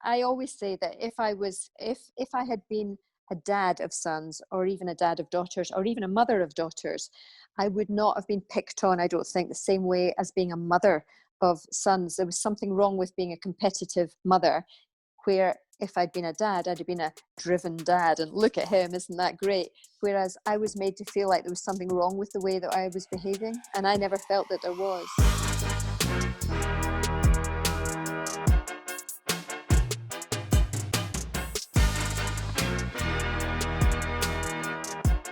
I always say that if I had been a dad of sons, or even a dad of daughters, or even a mother of daughters, I would not have been picked on, I don't think, the same way as being a mother of sons. There was something wrong with being a competitive mother, where if I'd been a dad, I'd have been a driven dad, and look at him, isn't that great? Whereas I was made to feel like there was something wrong with the way that I was behaving, and I never felt that there was.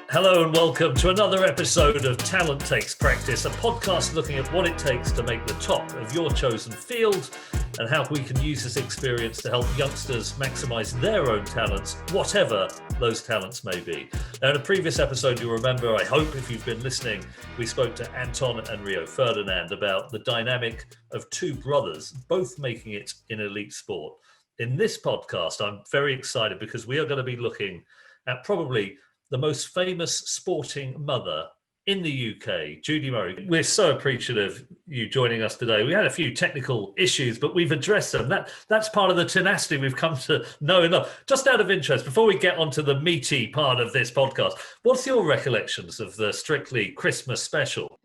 Hello and welcome to another episode of Talent Takes Practice, a podcast looking at what it takes to make the top of your chosen field and how we can use this experience to help youngsters maximise their own talents, whatever those talents may be. Now, in a previous episode, you'll remember, I hope if you've been listening, we spoke to Anton and Rio Ferdinand about the dynamic of two brothers, both making it in elite sport. In this podcast, I'm very excited because we are going to be looking at probably the most famous sporting mother in the UK, Judy Murray. We're so appreciative you joining us today. We had a few technical issues, but we've addressed them. That's part of the tenacity we've come to know and love. Just out of interest, before we get onto the meaty part of this podcast, what's your recollections of the Strictly Christmas special?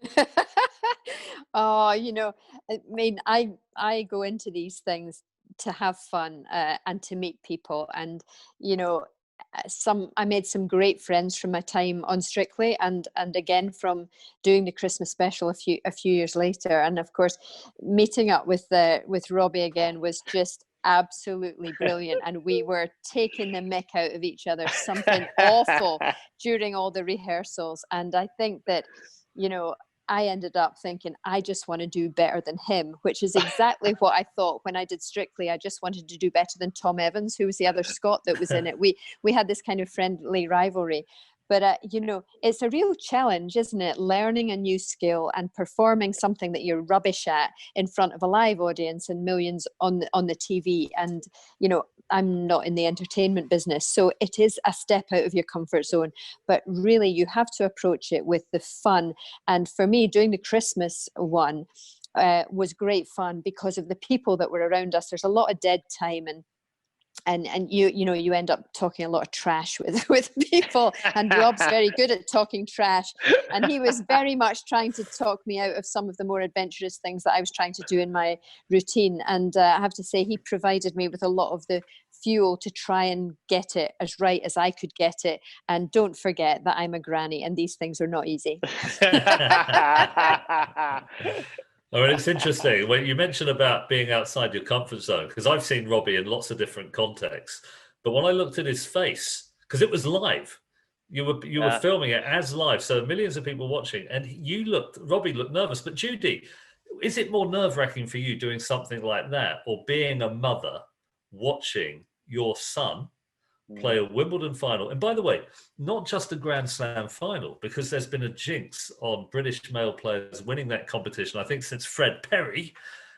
Oh, I mean, I go into these things to have fun and to meet people, and I made some great friends from my time on Strictly, and again from doing the Christmas special a few years later. And of course, meeting up with Robbie again was just absolutely brilliant, and we were taking the mick out of each other, something awful during all the rehearsals. And I think that I ended up thinking, I just want to do better than him, which is exactly what I thought when I did Strictly. I just wanted to do better than Tom Evans, who was the other Scot that was in it. We had this kind of friendly rivalry. But, it's a real challenge, isn't it? Learning a new skill and performing something that you're rubbish at in front of a live audience and millions on the TV. And, I'm not in the entertainment business, so it is a step out of your comfort zone. But really, you have to approach it with the fun. And for me, doing the Christmas one was great fun because of the people that were around us. There's a lot of dead time, and you end up talking a lot of trash with people, and Rob's very good at talking trash, and he was very much trying to talk me out of some of the more adventurous things that I was trying to do in my routine. And I have to say, he provided me with a lot of the fuel to try and get it as right as I could get it. And don't forget that I'm a granny, and these things are not easy. I mean, it's interesting when you mention about being outside your comfort zone, because I've seen Robbie in lots of different contexts. But when I looked at his face, because it was live, you were filming it as live, so millions of people watching, and Robbie looked nervous. But Judy, is it more nerve-wracking for you doing something like that, or being a mother watching your son play a Wimbledon final? And by the way, not just a Grand Slam final, because there's been a jinx on British male players winning that competition, I think, since Fred Perry.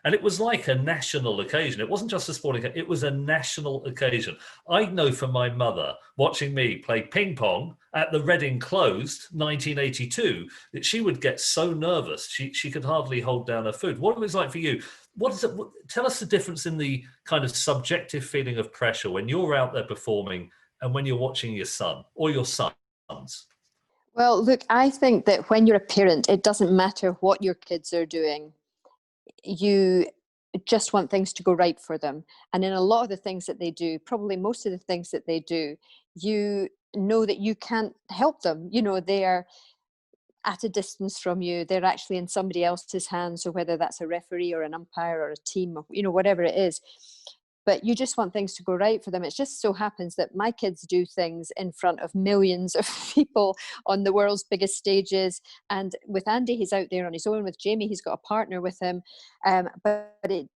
And it was like a national occasion. It wasn't just a sporting occasion, it was a national occasion. I know from my mother watching me play ping pong at the Reading Closed 1982 that she would get so nervous she could hardly hold down her food. What was it like for you? Tell us the difference in the kind of subjective feeling of pressure when you're out there performing and when you're watching your son or your sons. Well, look, I think that when you're a parent, it doesn't matter what your kids are doing. You just want things to go right for them. And in a lot of the things that they do, probably most of the things that they do, you know that you can't help them. They are at a distance from you. They're actually in somebody else's hands, or whether that's a referee or an umpire or a team, or whatever it is. But you just want things to go right for them. It just so happens that my kids do things in front of millions of people on the world's biggest stages. And with Andy, he's out there on his own. With Jamie, he's got a partner with him. But it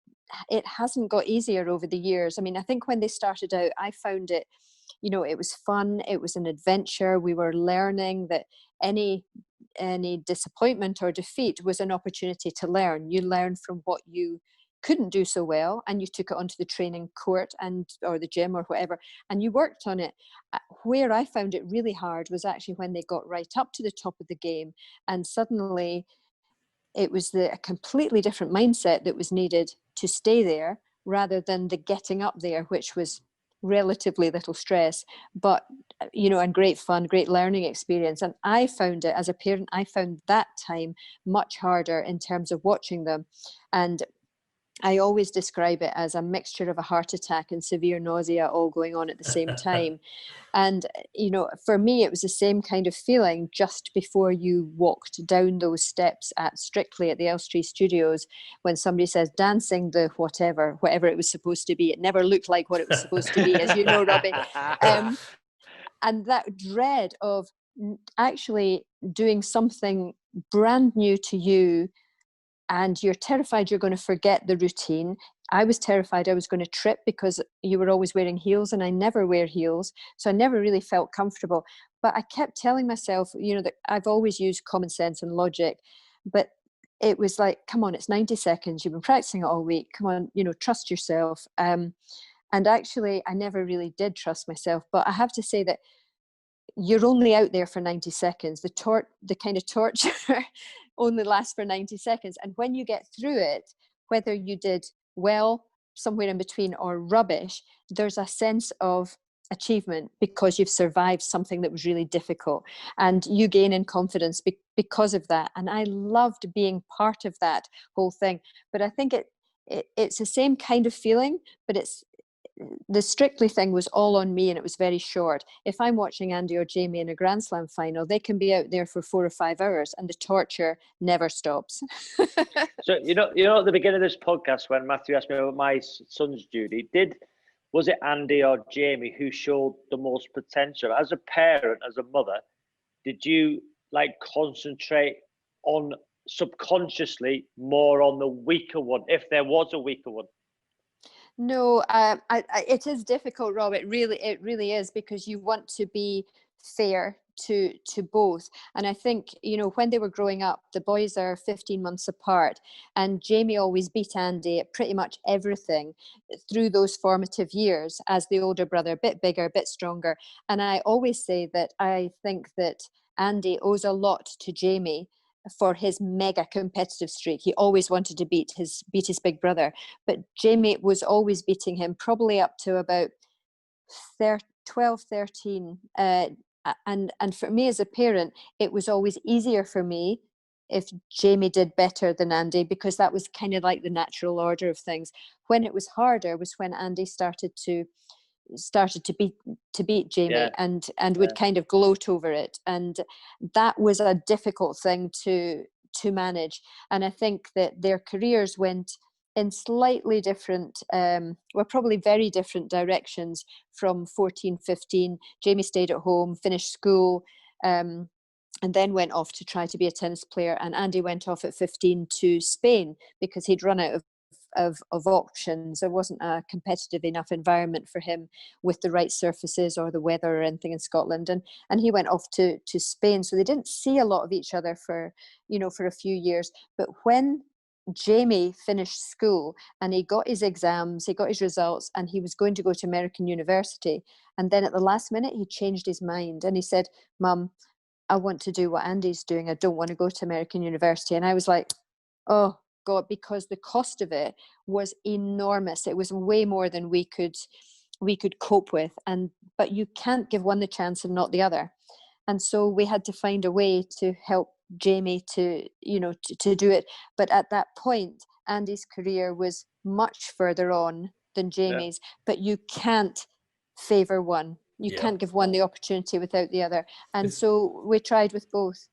hasn't got easier over the years. I mean, I think when they started out, I found it, it was fun. It was an adventure. We were learning that any disappointment or defeat was an opportunity to learn. You learn from what you couldn't do so well, and you took it onto the training court or the gym or whatever, and you worked on it. Where I found it really hard was actually when they got right up to the top of the game, and suddenly it was a completely different mindset that was needed to stay there, rather than the getting up there, which was relatively little stress, but and great fun, great learning experience. And I found it, as a parent, I found that time much harder in terms of watching them. And I always describe it as a mixture of a heart attack and severe nausea all going on at the same time. And, for me, it was the same kind of feeling just before you walked down those steps at Strictly at the Elstree Studios, when somebody says dancing the whatever it was supposed to be. It never looked like what it was supposed to be, as you know, Robbie. And that dread of actually doing something brand new to you, and you're terrified you're going to forget the routine. I was terrified I was going to trip because you were always wearing heels, and I never wear heels. So I never really felt comfortable. But I kept telling myself, that I've always used common sense and logic. But it was like, come on, it's 90 seconds. You've been practicing it all week. Come on, trust yourself. And actually, I never really did trust myself. But I have to say that you're only out there for 90 seconds. The kind of torture only lasts for 90 seconds. And when you get through it, whether you did well, somewhere in between, or rubbish, there's a sense of achievement because you've survived something that was really difficult, and you gain in confidence because of that. And I loved being part of that whole thing. But I think it's the same kind of feeling, but the Strictly thing was all on me, and it was very short. If I'm watching Andy or Jamie in a Grand Slam final, they can be out there for 4 or 5 hours, and the torture never stops. So, at the beginning of this podcast, when Matthew asked me about my sons, Judy, was it Andy or Jamie who showed the most potential? As a parent, as a mother, did you concentrate on subconsciously more on the weaker one, if there was a weaker one? No, it is difficult, Rob. It really is, because you want to be fair to both. And I think, when they were growing up, the boys are 15 months apart, and Jamie always beat Andy at pretty much everything through those formative years as the older brother, a bit bigger, a bit stronger. And I always say that I think that Andy owes a lot to Jamie for his mega competitive streak. He always wanted to beat his big brother, but Jamie was always beating him, probably up to about 12, 13. And for me as a parent, it was always easier for me if Jamie did better than Andy, because that was kind of like the natural order of things. When it was harder was when Andy started to beat Jamie, and would kind of gloat over it, and that was a difficult thing to manage. And I think that their careers went in slightly different, probably very different directions from 14, 15. Jamie stayed at home, finished school, and then went off to try to be a tennis player, and Andy went off at 15 to Spain because he'd run out of options. There wasn't a competitive enough environment for him with the right surfaces or the weather or anything in Scotland, and he went off to Spain. So they didn't see a lot of each other for a few years. But when Jamie finished school and he got his exams, he got his results, and he was going to go to American university, and then at the last minute he changed his mind and he said, "Mum, I want to do what Andy's doing. I don't want to go to American university." And I was like, oh God, because the cost of it was enormous. It was way more than we could cope with. But you can't give one the chance and not the other. And so we had to find a way to help Jamie to do it. But at that point, Andy's career was much further on than Jamie's, but you can't favor one. You can't give one the opportunity without the other. And so we tried with both.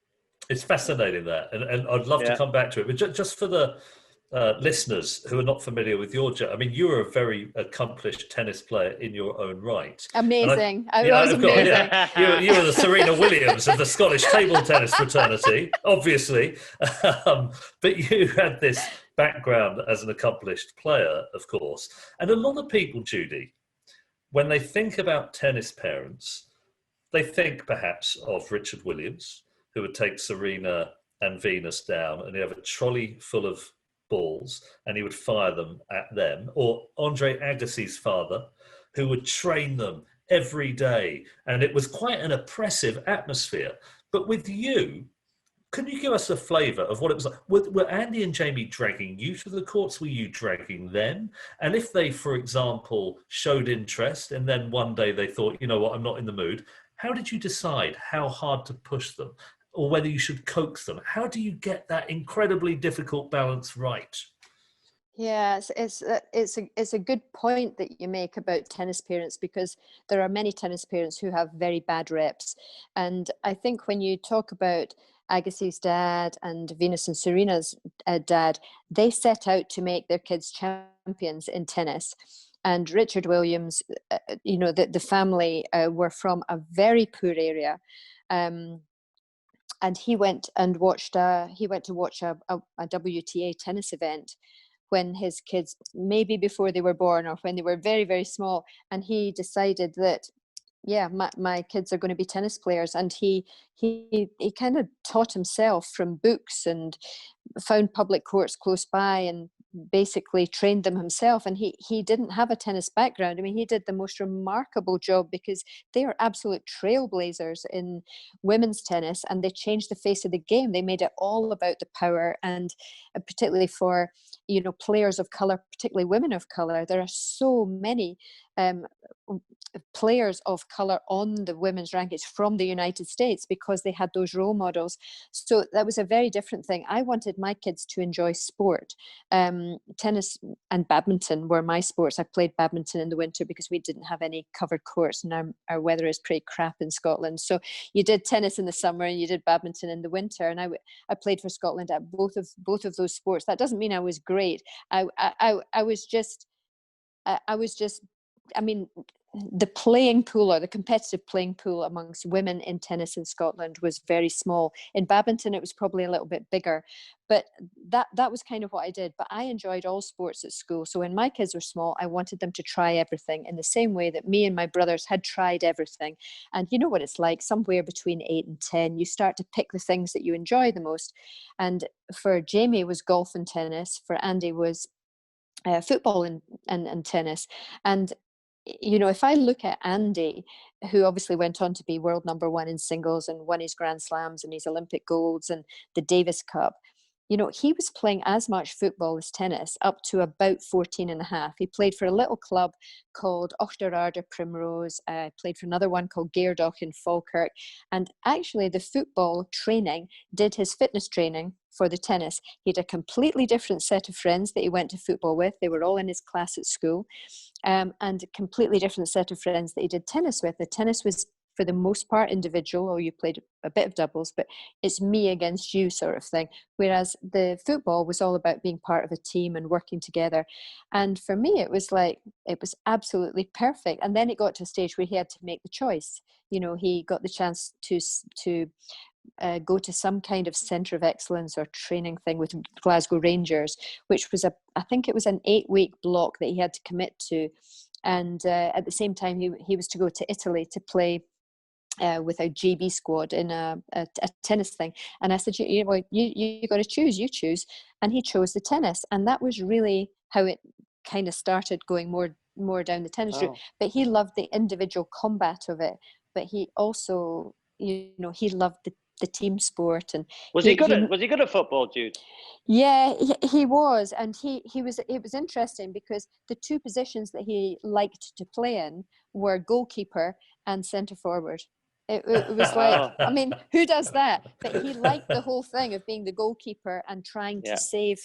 It's fascinating that, and I'd love to come back to it. But just for the listeners who are not familiar with your journey, I mean, you were a very accomplished tennis player in your own right. Amazing. I was amazing. You were the Serena Williams of the Scottish table tennis fraternity, obviously. But you had this background as an accomplished player, of course. And a lot of people, Judy, when they think about tennis parents, they think perhaps of Richard Williams, who would take Serena and Venus down, and he'd have a trolley full of balls and he would fire them at them. Or Andre Agassi's father, who would train them every day. And it was quite an oppressive atmosphere. But with you, Can you give us a flavour of what it was like? Were Andy and Jamie dragging you to the courts? Were you dragging them? And if they, for example, showed interest and then one day they thought, you know what, I'm not in the mood, how did you decide how hard to push them or whether you should coax them? How do you get that incredibly difficult balance right? Yes, it's a good point that you make about tennis parents, because there are many tennis parents who have very bad reps. And I think when you talk about Agassi's dad and Venus and Serena's dad, they set out to make their kids champions in tennis. And Richard Williams, the family were from a very poor area. And he went and watched he went to watch a WTA tennis event when his kids, maybe before they were born or when they were very, very small. And he decided that, yeah, my kids are going to be tennis players. And he kind of taught himself from books and found public courts close by and basically trained them himself. And he didn't have a tennis background. I mean, he did the most remarkable job, because they are absolute trailblazers in women's tennis, and they changed the face of the game. They made it all about the power, and particularly for, players of color, particularly women of color. There are so many players of color on the women's rankings from the United States, because they had those role models. So that was a very different thing. I wanted my kids to enjoy sport. Tennis and badminton were my sports. I played badminton in the winter because we didn't have any covered courts, and our weather is pretty crap in Scotland. So you did tennis in the summer and you did badminton in the winter. And I played for Scotland at both of those sports. That doesn't mean I was great. I was just, I mean, the playing pool, or the competitive playing pool amongst women in tennis in Scotland, was very small. In badminton, it was probably a little bit bigger, but that was kind of what I did. But I enjoyed all sports at school. So when my kids were small, I wanted them to try everything, in the same way that me and my brothers had tried everything. And you know what it's like, somewhere between 8 and 10, you start to pick the things that you enjoy the most. And for Jamie, it was golf and tennis. For Andy, was football and tennis. And if I look at Andy, who obviously went on to be world number one in singles and won his Grand Slams and his Olympic golds and the Davis Cup, he was playing as much football as tennis up to about 14 and a half. He played for a little club called Ochterarder Primrose, played for another one called Geerdach in Falkirk. And actually the football training did his fitness training for the tennis. He had a completely different set of friends that he went to football with. They were all in his class at school, and a completely different set of friends that he did tennis with. The tennis was, for the most part, individual, or you played a bit of doubles, but it's me against you sort of thing. Whereas the football was all about being part of a team and working together. And for me, it was absolutely perfect. And then it got to a stage where he had to make the choice. He got the chance to go to some kind of centre of excellence or training thing with Glasgow Rangers, which was I think it was an 8-week block that he had to commit to. And at the same time, he was to go to Italy to play with a GB squad in a tennis thing. And I said, you got to choose, you choose. And he chose the tennis. And that was really how it kind of started going more down the tennis route. But he loved the individual combat of it. But he also, he loved the team sport. And was he good at football, Jude? Yeah, he was. And it was interesting, because the two positions that he liked to play in were goalkeeper and centre forward. It was like, I mean, who does that? But he liked the whole thing of being the goalkeeper and trying to save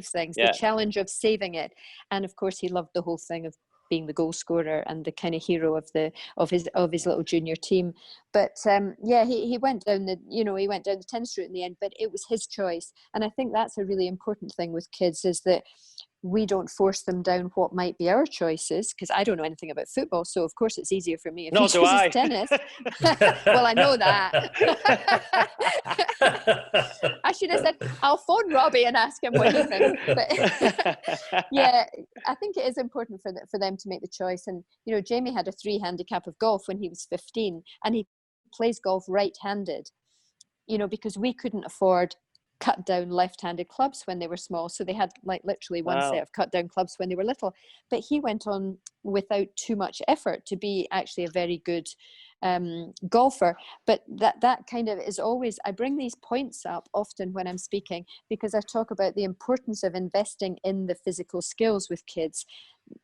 things, the challenge of saving it. And of course, he loved the whole thing of being the goal scorer and the kind of hero of his little junior team. But he went down the tennis route in the end, but it was his choice. And I think that's a really important thing with kids, is that we don't force them down what might be our choices, because I don't know anything about football, so of course it's easier for me if he chooses tennis. Well, I know that. I should have said, I'll phone Robbie and ask him what he thinks. But yeah, I think it is important for them to make the choice. And Jamie had a 3 handicap of golf when he was 15, and he plays golf right-handed, because we couldn't afford cut down left-handed clubs when they were small, so they had literally one set of cut down clubs when they were little. But he went on without too much effort to be actually a very good golfer. But that kind of is always, I bring these points up often when I'm speaking, because I talk about the importance of investing in the physical skills with kids,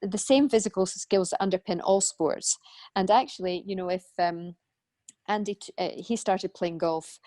the same physical skills that underpin all sports. And actually, you know, if Andy, he started playing golf.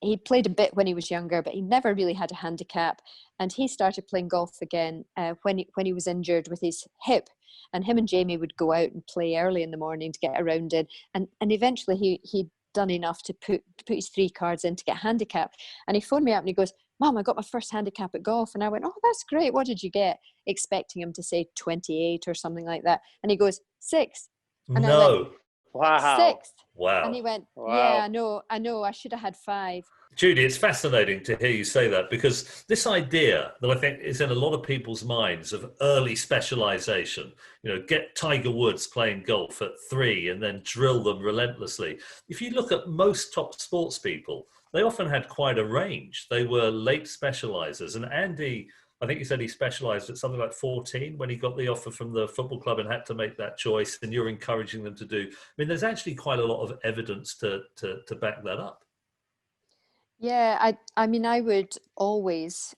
He played a bit when he was younger, but he never really had a handicap. And he started playing golf again when he was injured with his hip. And him and Jamie would go out and play early in the morning to get around it. And eventually he'd done enough to put his 3 cards in to get a handicap. And he phoned me up and he goes, "Mom, I got my first handicap at golf." And I went, "Oh, that's great. What did you get?" Expecting him to say 28 or something like that. And he goes, 6. And I went, No. Wow. 6. Wow. And he went, Wow. "Yeah, I know, I should have had 5. Judy, it's fascinating to hear you say that, because this idea that I think is in a lot of people's minds of early specialization, you know, get Tiger Woods playing golf at 3 and then drill them relentlessly. If you look at most top sports people, they often had quite a range. They were late specializers. And Andy, I think you said he specialized at something like 14 when he got the offer from the football club and had to make that choice, and you're encouraging them to do. I mean, there's actually quite a lot of evidence to back that up. Yeah, I mean, I would always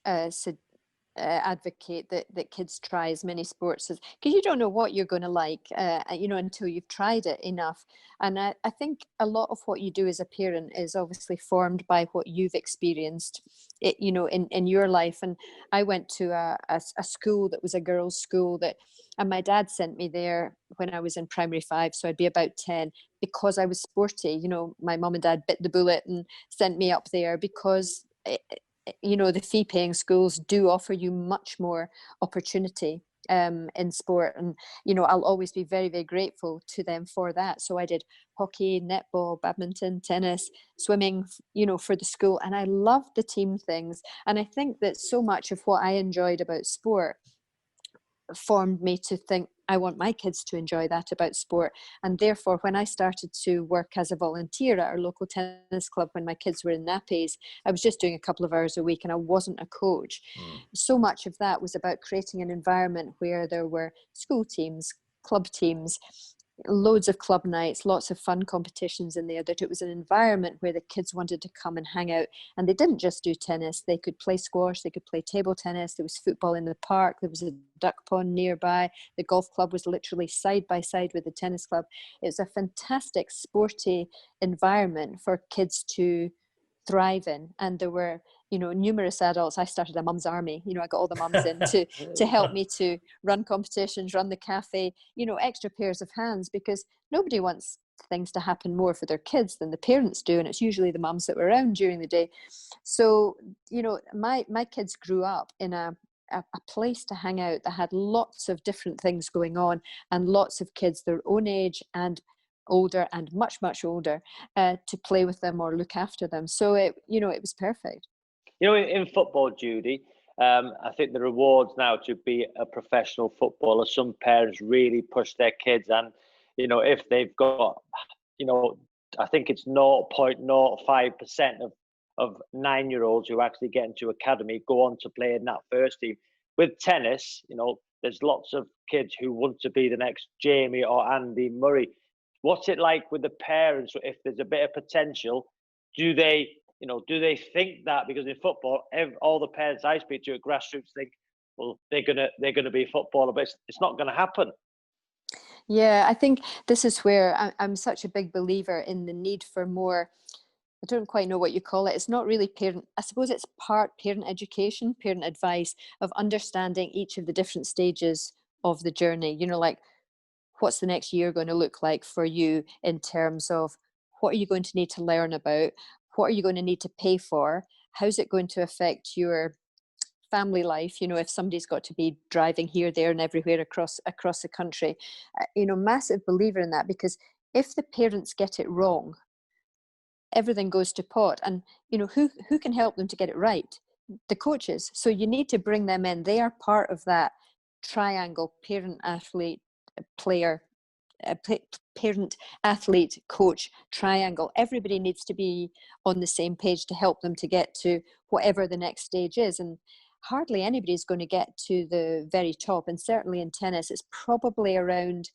advocate that kids try as many sports as, because you don't know what you're going to like, you know, until you've tried it enough. And I think a lot of what you do as a parent is obviously formed by what you've experienced, it, you know, in your life. And I went to a school that was a girls' school and my dad sent me there when I was in primary 5, so I'd be about 10, because I was sporty. You know, my mum and dad bit the bullet and sent me up there because you know, the fee-paying schools do offer you much more opportunity in sport. And, you know, I'll always be very, very grateful to them for that. So I did hockey, netball, badminton, tennis, swimming, you know, for the school. And I loved the team things. And I think that so much of what I enjoyed about sport formed me to think, I want my kids to enjoy that about sport. And therefore, when I started to work as a volunteer at our local tennis club, when my kids were in nappies, I was just doing a couple of hours a week and I wasn't a coach. So much of that was about creating an environment where there were school teams, club teams, loads of club nights, lots of fun competitions in there, that it was an environment where the kids wanted to come and hang out. And they didn't just do tennis, they could play squash, they could play table tennis, there was football in the park, there was a duck pond nearby, the golf club was literally side by side with the tennis club. It was a fantastic sporty environment for kids to thrive in. And there were, you know, numerous adults. I started a mum's army. You know, I got all the mums in to help me to run competitions, run the cafe, you know, extra pairs of hands, because nobody wants things to happen more for their kids than the parents do, and it's usually the mums that were around during the day. So, you know, my kids grew up in a place to hang out that had lots of different things going on, and lots of kids their own age and older and much, much older to play with them or look after them. So it, you know, it was perfect. You know, in football, Judy, I think the rewards now to be a professional footballer, some parents really push their kids. And, you know, if they've got, you know, I think it's 0.05% of 9-year-olds who actually get into academy go on to play in that first team. With tennis, you know, there's lots of kids who want to be the next Jamie or Andy Murray. What's it like with the parents? If there's a bit of potential, do they think that? Because in football, all the parents I speak to at grassroots think, well, they're gonna be a footballer, but it's not gonna happen. Yeah, I think this is where I'm such a big believer in the need for more. I don't quite know what you call it. It's not really parent. I suppose it's part parent education, parent advice, of understanding each of the different stages of the journey. You know, like, what's the next year going to look like for you in terms of what are you going to need to learn about? What are you going to need to pay for? How's it going to affect your family life? You know, if somebody's got to be driving here, there, and everywhere across the country, you know, massive believer in that, because if the parents get it wrong, everything goes to pot. And, you know, who can help them to get it right? The coaches. So you need to bring them in. They are part of that triangle: parent, athlete, player, parent, athlete, coach triangle. Everybody needs to be on the same page to help them to get to whatever the next stage is. And hardly anybody's going to get to the very top. And certainly in tennis, it's probably around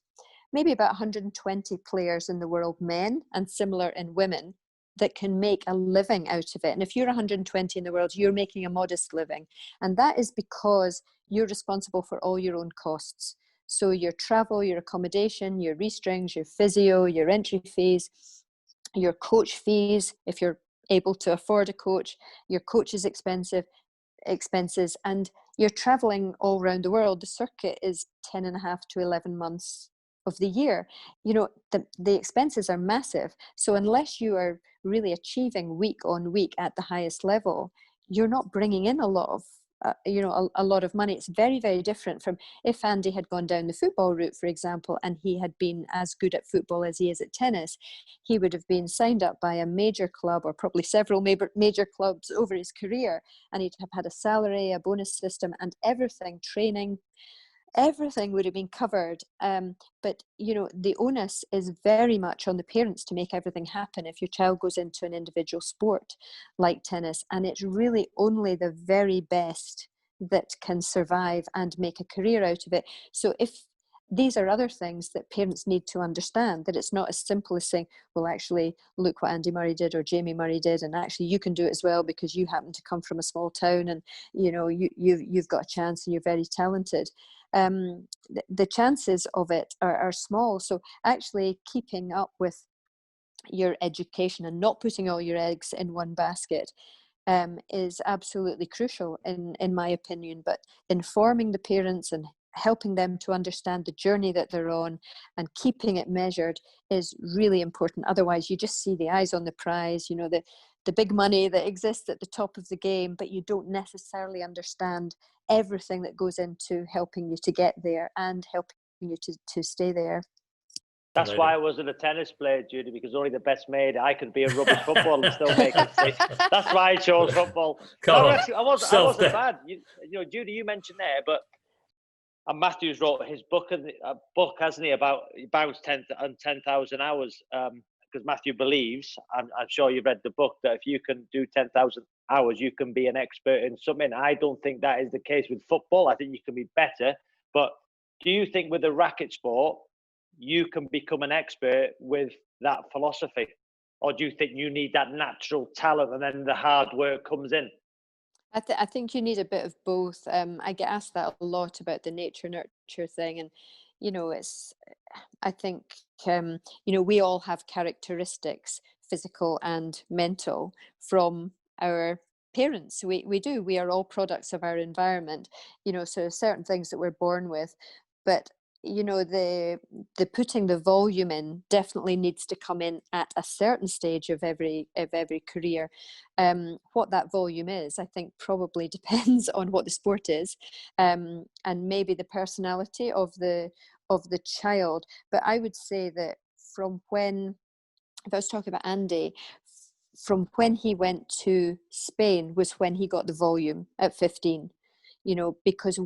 maybe about 120 players in the world, men, and similar in women, that can make a living out of it. And if you're 120 in the world, you're making a modest living. And that is because you're responsible for all your own costs. So your travel, your accommodation, your restrings, your physio, your entry fees, your coach fees, if you're able to afford a coach, your coach's expenses, and you're traveling all around the world. The circuit is 10 and a half to 11 months of the year. You know, the expenses are massive. So unless you are really achieving week on week at the highest level, you're not bringing in a lot of a lot of money. It's very, very different from if Andy had gone down the football route, for example, and he had been as good at football as he is at tennis. He would have been signed up by a major club, or probably several major clubs over his career, and he'd have had a salary, a bonus system, and everything, training, everything would have been covered. But you know, the onus is very much on the parents to make everything happen if your child goes into an individual sport like tennis. And it's really only the very best that can survive and make a career out of it. So if these are other things that parents need to understand, that it's not as simple as saying, well, actually, look what Andy Murray did or Jamie Murray did, and actually you can do it as well because you happen to come from a small town, and you know, you've got a chance and you're very talented. The chances of it are small. So actually keeping up with your education and not putting all your eggs in one basket is absolutely crucial in my opinion. But informing the parents and helping them to understand the journey that they're on and keeping it measured is really important. Otherwise you just see the eyes on the prize, you know, the big money that exists at the top of the game, but you don't necessarily understand everything that goes into helping you to get there and helping you to stay there. That's why I wasn't a tennis player, Judy, because only the best made. I could be a rubbish footballer and still make it. That's why I chose football. I wasn't bad. You know, Judy, you mentioned there, but and Matthew's wrote his book, hasn't he, about he bounced 10,000 hours. Because Matthew believes, I'm sure you've read the book, that if you can do 10,000 hours, you can be an expert in something. I don't think that is the case with football. I think you can be better. But do you think with the racket sport, you can become an expert with that philosophy? Or do you think you need that natural talent and then the hard work comes in? I think you need a bit of both. I get asked that a lot about the nature nurture thing, and you know, I think you know, we all have characteristics, physical and mental, from our parents. We do. We are all products of our environment. You know, so certain things that we're born with, but you know, the putting the volume in definitely needs to come in at a certain stage of every career. What that volume is, I think, probably depends on what the sport is, and maybe the personality of the child. But I would say that from when, if I was talking about Andy, from when he went to Spain was when he got the volume at 15, you know, because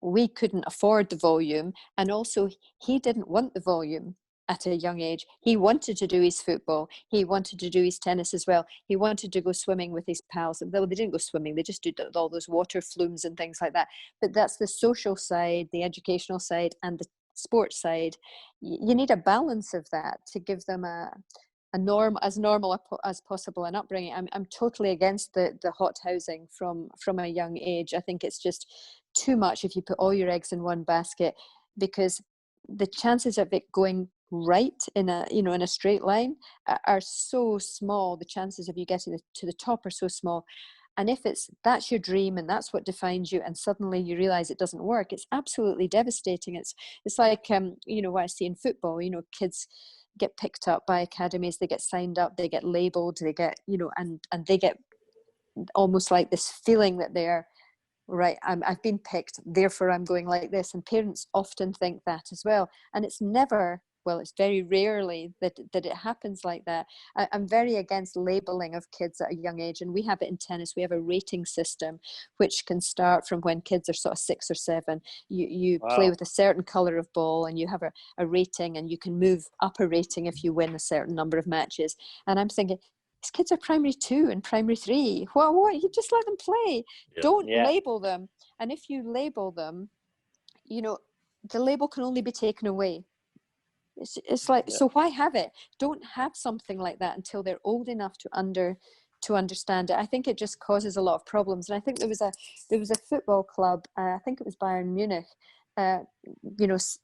we couldn't afford the volume, and also he didn't want the volume at a young age. He wanted to do his football, he wanted to do his tennis as well, he wanted to go swimming with his pals. Well, they didn't go swimming, they just did all those water flumes and things like that. But that's the social side, the educational side, and the sports side. You need a balance of that to give them a normal as possible an upbringing. I'm totally against the hot housing from a young age. I think it's just too much if you put all your eggs in one basket, because the chances of it going right in a straight line are so small. The chances of you getting to the top are so small. And if that's your dream and that's what defines you, and suddenly you realize it doesn't work, it's absolutely devastating. It's like you know, what I see in football, you know, kids get picked up by academies, they get signed up, they get labeled, they get, you know, and they get almost like this feeling that they're right, I've been picked, therefore I'm going like this. And parents often think that as well. And it's never, well, it's very rarely that it happens like that. I'm very against labeling of kids at a young age. And we have it in tennis. We have a rating system, which can start from when kids are sort of 6 or 7. You Wow. play with a certain color of ball, and you have a rating, and you can move up a rating if you win a certain number of matches. And I'm thinking, these kids are primary 2 and primary 3. What? You just let them play. Yeah. Don't label them. And if you label them, you know, the label can only be taken away. It's like, so why have it? Don't have something like that until they're old enough to understand it. I think it just causes a lot of problems. And I think there was a football club, I think it was Bayern Munich,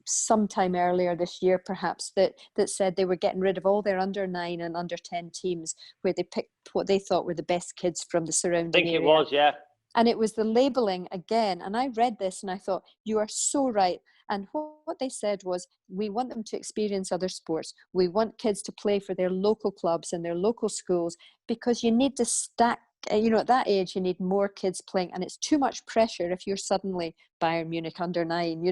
sometime earlier this year perhaps, that said they were getting rid of all their under 9 and under 10 teams, where they picked what they thought were the best kids from the surrounding area. I think it was, yeah. And it was the labelling again. And I read this and I thought, you are so right. And what they said was, we want them to experience other sports. We want kids to play for their local clubs and their local schools, because you need to stack, at that age, you need more kids playing. And it's too much pressure if you're suddenly Bayern Munich under 9,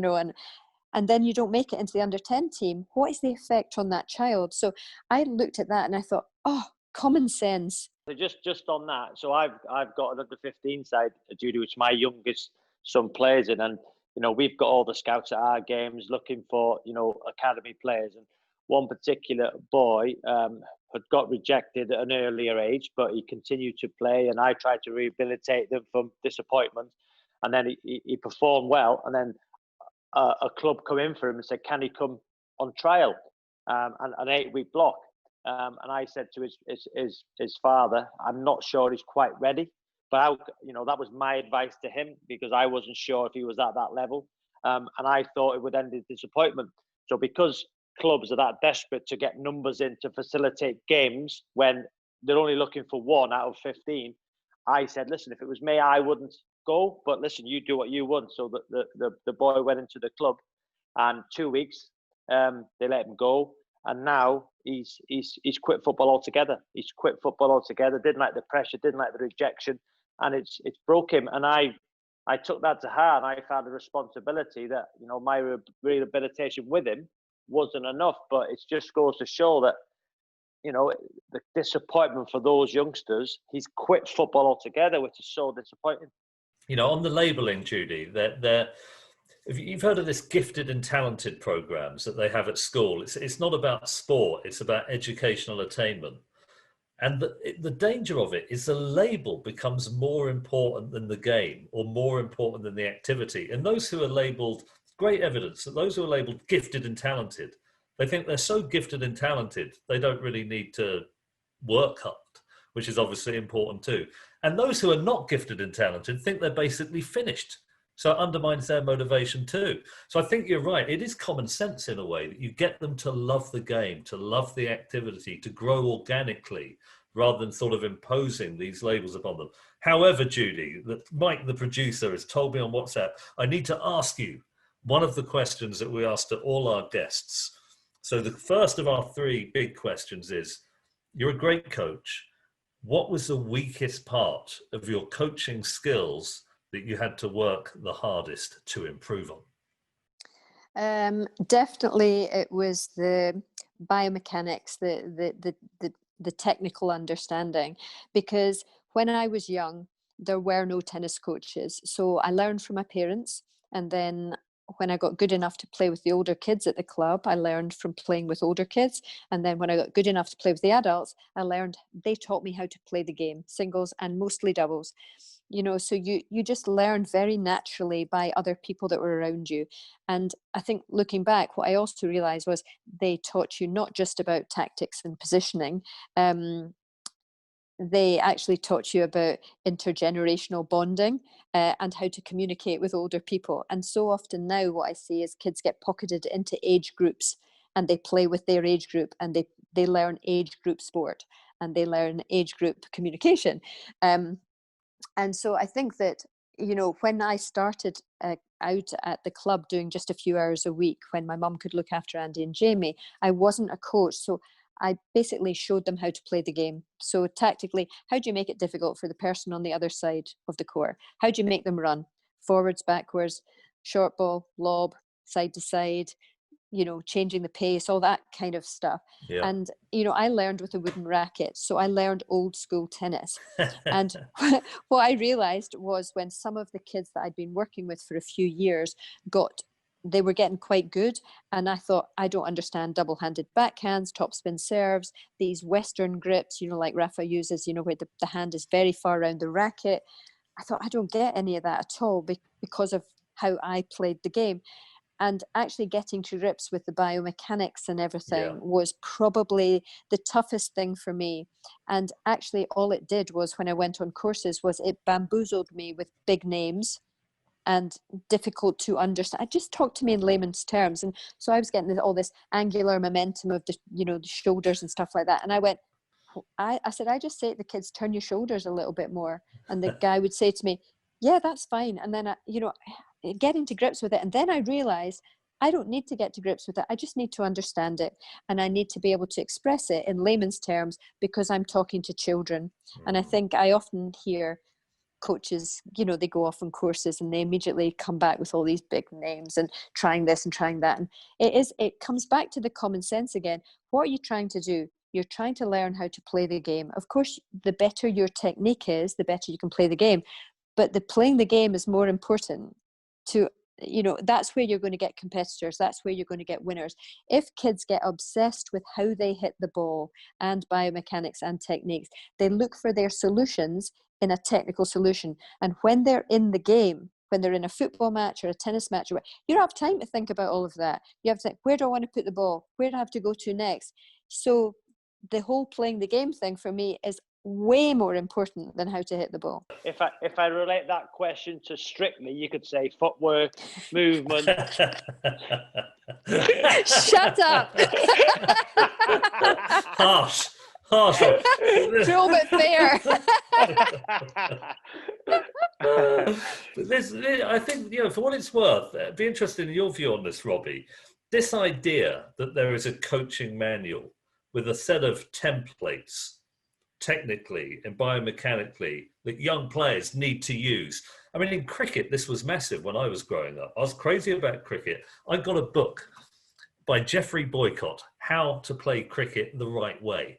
and then you don't make it into the under 10 team. What is the effect on that child? So I looked at that and I thought, oh, common sense. So just on that, so I've got an under 15 side, Judy, which my youngest son plays in, and we've got all the scouts at our games looking for academy players, and one particular boy had got rejected at an earlier age, but he continued to play, and I tried to rehabilitate them from disappointment, and then he performed well, and then a club come in for him and said, can he come on trial, and an 8-week block. And I said to his father, I'm not sure he's quite ready. But that was my advice to him, because I wasn't sure if he was at that level. And I thought it would end in disappointment. So because clubs are that desperate to get numbers in to facilitate games when they're only looking for 1 out of 15, I said, listen, if it was me, I wouldn't go. But listen, you do what you want. So the boy went into the club, and 2 weeks, they let him go. And now he's quit football altogether. He's quit football altogether. Didn't like the pressure, didn't like the rejection, and it's broke him. And I took that to heart. And I found a responsibility that my rehabilitation with him wasn't enough. But it just goes to show that the disappointment for those youngsters. He's quit football altogether, which is so disappointing. On the labelling, Judy, they're if you've heard of this gifted and talented programs that they have at school, it's not about sport, it's about educational attainment. And the danger of it is the label becomes more important than the game, or more important than the activity. And those who are labelled, great evidence that those who are labelled gifted and talented, they think they're so gifted and talented, they don't really need to work hard, which is obviously important too. And those who are not gifted and talented think they're basically finished. So it undermines their motivation too. So I think you're right. It is common sense in a way that you get them to love the game, to love the activity, to grow organically, rather than sort of imposing these labels upon them. However, Judy, that Mike, the producer, has told me on WhatsApp, I need to ask you one of the questions that we asked to all our guests. So the first of our 3 big questions is, you're a great coach. What was the weakest part of your coaching skills that you had to work the hardest to improve on? Definitely it was the biomechanics, the technical understanding, because when I was young, there were no tennis coaches. So I learned from my parents, and then when I got good enough to play with the older kids at the club, I learned from playing with older kids. And then when I got good enough to play with the adults, they taught me how to play the game, singles and mostly doubles. So you just learn very naturally by other people that were around you. And I think looking back, what I also realized was they taught you not just about tactics and positioning. They actually taught you about intergenerational bonding and how to communicate with older people. And so often now what I see is kids get pocketed into age groups, and they play with their age group, and they learn age group sport, and they learn age group communication. And so I think that, when I started out at the club doing just a few hours a week, when my mum could look after Andy and Jamie, I wasn't a coach. So I basically showed them how to play the game. So tactically, how do you make it difficult for the person on the other side of the court? How do you make them run? Forwards, backwards, short ball, lob, side to side, changing the pace, all that kind of stuff. Yeah. And, I learned with a wooden racket. So I learned old school tennis. And what I realized was, when some of the kids that I'd been working with for a few years they were getting quite good. And I thought, I don't understand double-handed backhands, topspin serves, these Western grips, like Rafa uses, where the hand is very far around the racket. I thought, I don't get any of that at all because of how I played the game. And actually getting to grips with the biomechanics and everything Yeah. was probably the toughest thing for me. And actually all it did was, when I went on courses, was it bamboozled me with big names and difficult to understand. I just talked to me in layman's terms. And so I was getting all this angular momentum of the, the shoulders and stuff like that. And I went, I said, I just say to the kids, turn your shoulders a little bit more. And the guy would say to me, yeah, that's fine. And then, getting to grips with it. And then I realized I don't need to get to grips with it. I just need to understand it. And I need to be able to express it in layman's terms, because I'm talking to children. And I think I often hear coaches, they go off on courses and they immediately come back with all these big names and trying this and trying that. And it comes back to the common sense again. What are you trying to do? You're trying to learn how to play the game. Of course, the better your technique is, the better you can play the game. But playing the game is more important to, that's where you're going to get competitors. That's where you're going to get winners. If kids get obsessed with how they hit the ball and biomechanics and techniques, they look for their solutions in a technical solution. And when they're in the game, when they're in a football match or a tennis match, you don't have time to think about all of that. You have to think, where do I want to put the ball? Where do I have to go to next? So the whole playing the game thing for me is way more important than how to hit the ball. If I relate that question to Strictly, you could say footwork, movement. Shut up. Harsh. Cruel but fair. I think, for what it's worth, it'd be interesting in your view on this, Robbie. This idea that there is a coaching manual with a set of templates, technically and biomechanically, that young players need to use. I mean, in cricket, this was massive when I was growing up. I was crazy about cricket. I got a book by Geoffrey Boycott, How to Play Cricket the Right Way.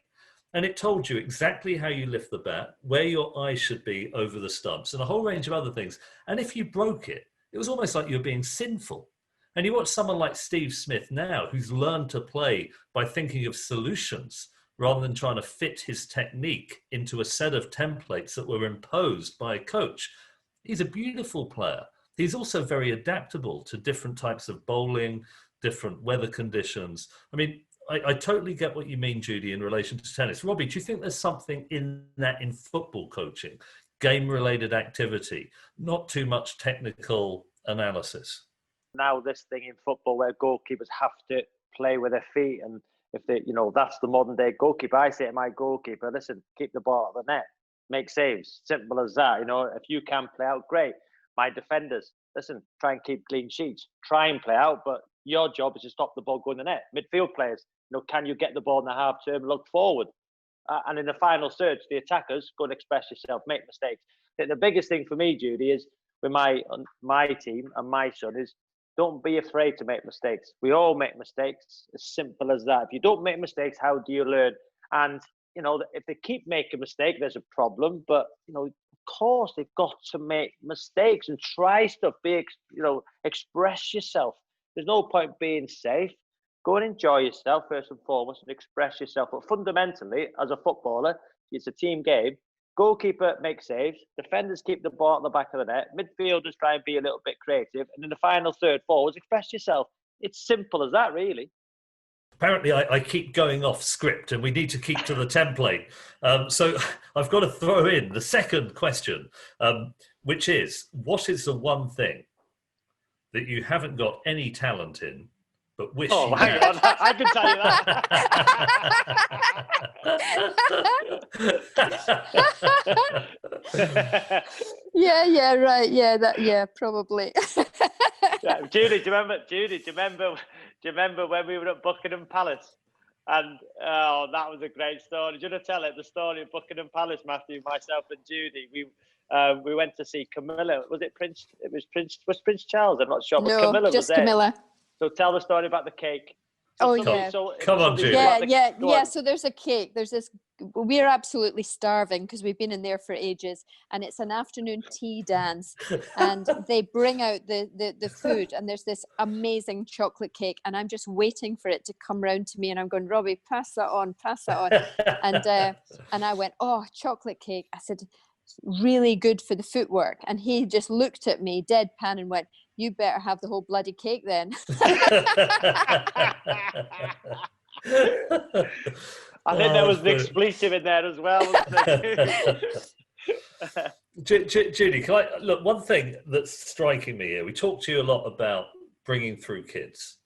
And it told you exactly how you lift the bat, where your eyes should be over the stumps, and a whole range of other things. And if you broke it, it was almost like you were being sinful. And you watch someone like Steve Smith now, who's learned to play by thinking of solutions rather than trying to fit his technique into a set of templates that were imposed by a coach. He's a beautiful player. He's also very adaptable to different types of bowling, different weather conditions. I mean, I totally get what you mean, Judy, in relation to tennis. Robbie, do you think there's something in that in football coaching, game-related activity, not too much technical analysis? Now this thing in football where goalkeepers have to play with their feet, and if they, that's the modern day goalkeeper. I say to my goalkeeper, listen, keep the ball at the net, make saves, simple as that. If you can play out, great. My defenders, listen, try and keep clean sheets, try and play out, but your job is to stop the ball going in the net. Midfield players, can you get the ball in the half term, look forward? And in the final third, the attackers, go and express yourself, make mistakes. The biggest thing for me, Judy, is with my team and my son is, don't be afraid to make mistakes. We all make mistakes, as simple as that. If you don't make mistakes, how do you learn? And, if they keep making mistakes, there's a problem. But, of course, they've got to make mistakes and try stuff. Express yourself. There's no point being safe. Go and enjoy yourself, first and foremost, and express yourself. But fundamentally, as a footballer, it's a team game. Goalkeeper makes saves. Defenders keep the ball at the back of the net. Midfielders try and be a little bit creative. And in the final third, forwards, express yourself. It's simple as that, really. Apparently, I keep going off script and we need to keep to the template. So I've got to throw in the second question, which is, what is the one thing that you haven't got any talent in, but wish you had? On. I can tell you that. Yeah, right. Yeah, probably. Yeah, Judy, do you remember when we were at Buckingham Palace? And that was a great story. Do you want to tell it? The story of Buckingham Palace, Matthew, myself, and Judy. We went to see Camilla. Was it Prince? It was Prince Charles. I'm not sure. But No, Camilla just was there. Camilla. So tell the story about the cake. Yeah. Come on, Judy. Yeah. So there's a cake. There's this. We're absolutely starving because we've been in there for ages, and it's an afternoon tea dance, and they bring out the food, and there's this amazing chocolate cake, and I'm just waiting for it to come round to me, and I'm going, Robbie, pass that on, and I went, oh, chocolate cake. I said, really good for the footwork, and he just looked at me deadpan and went, you better have the whole bloody cake then. I think there was an expletive in there as well, wasn't there? Judy, can I look? One thing that's striking me here, we talked to you a lot about bringing through kids.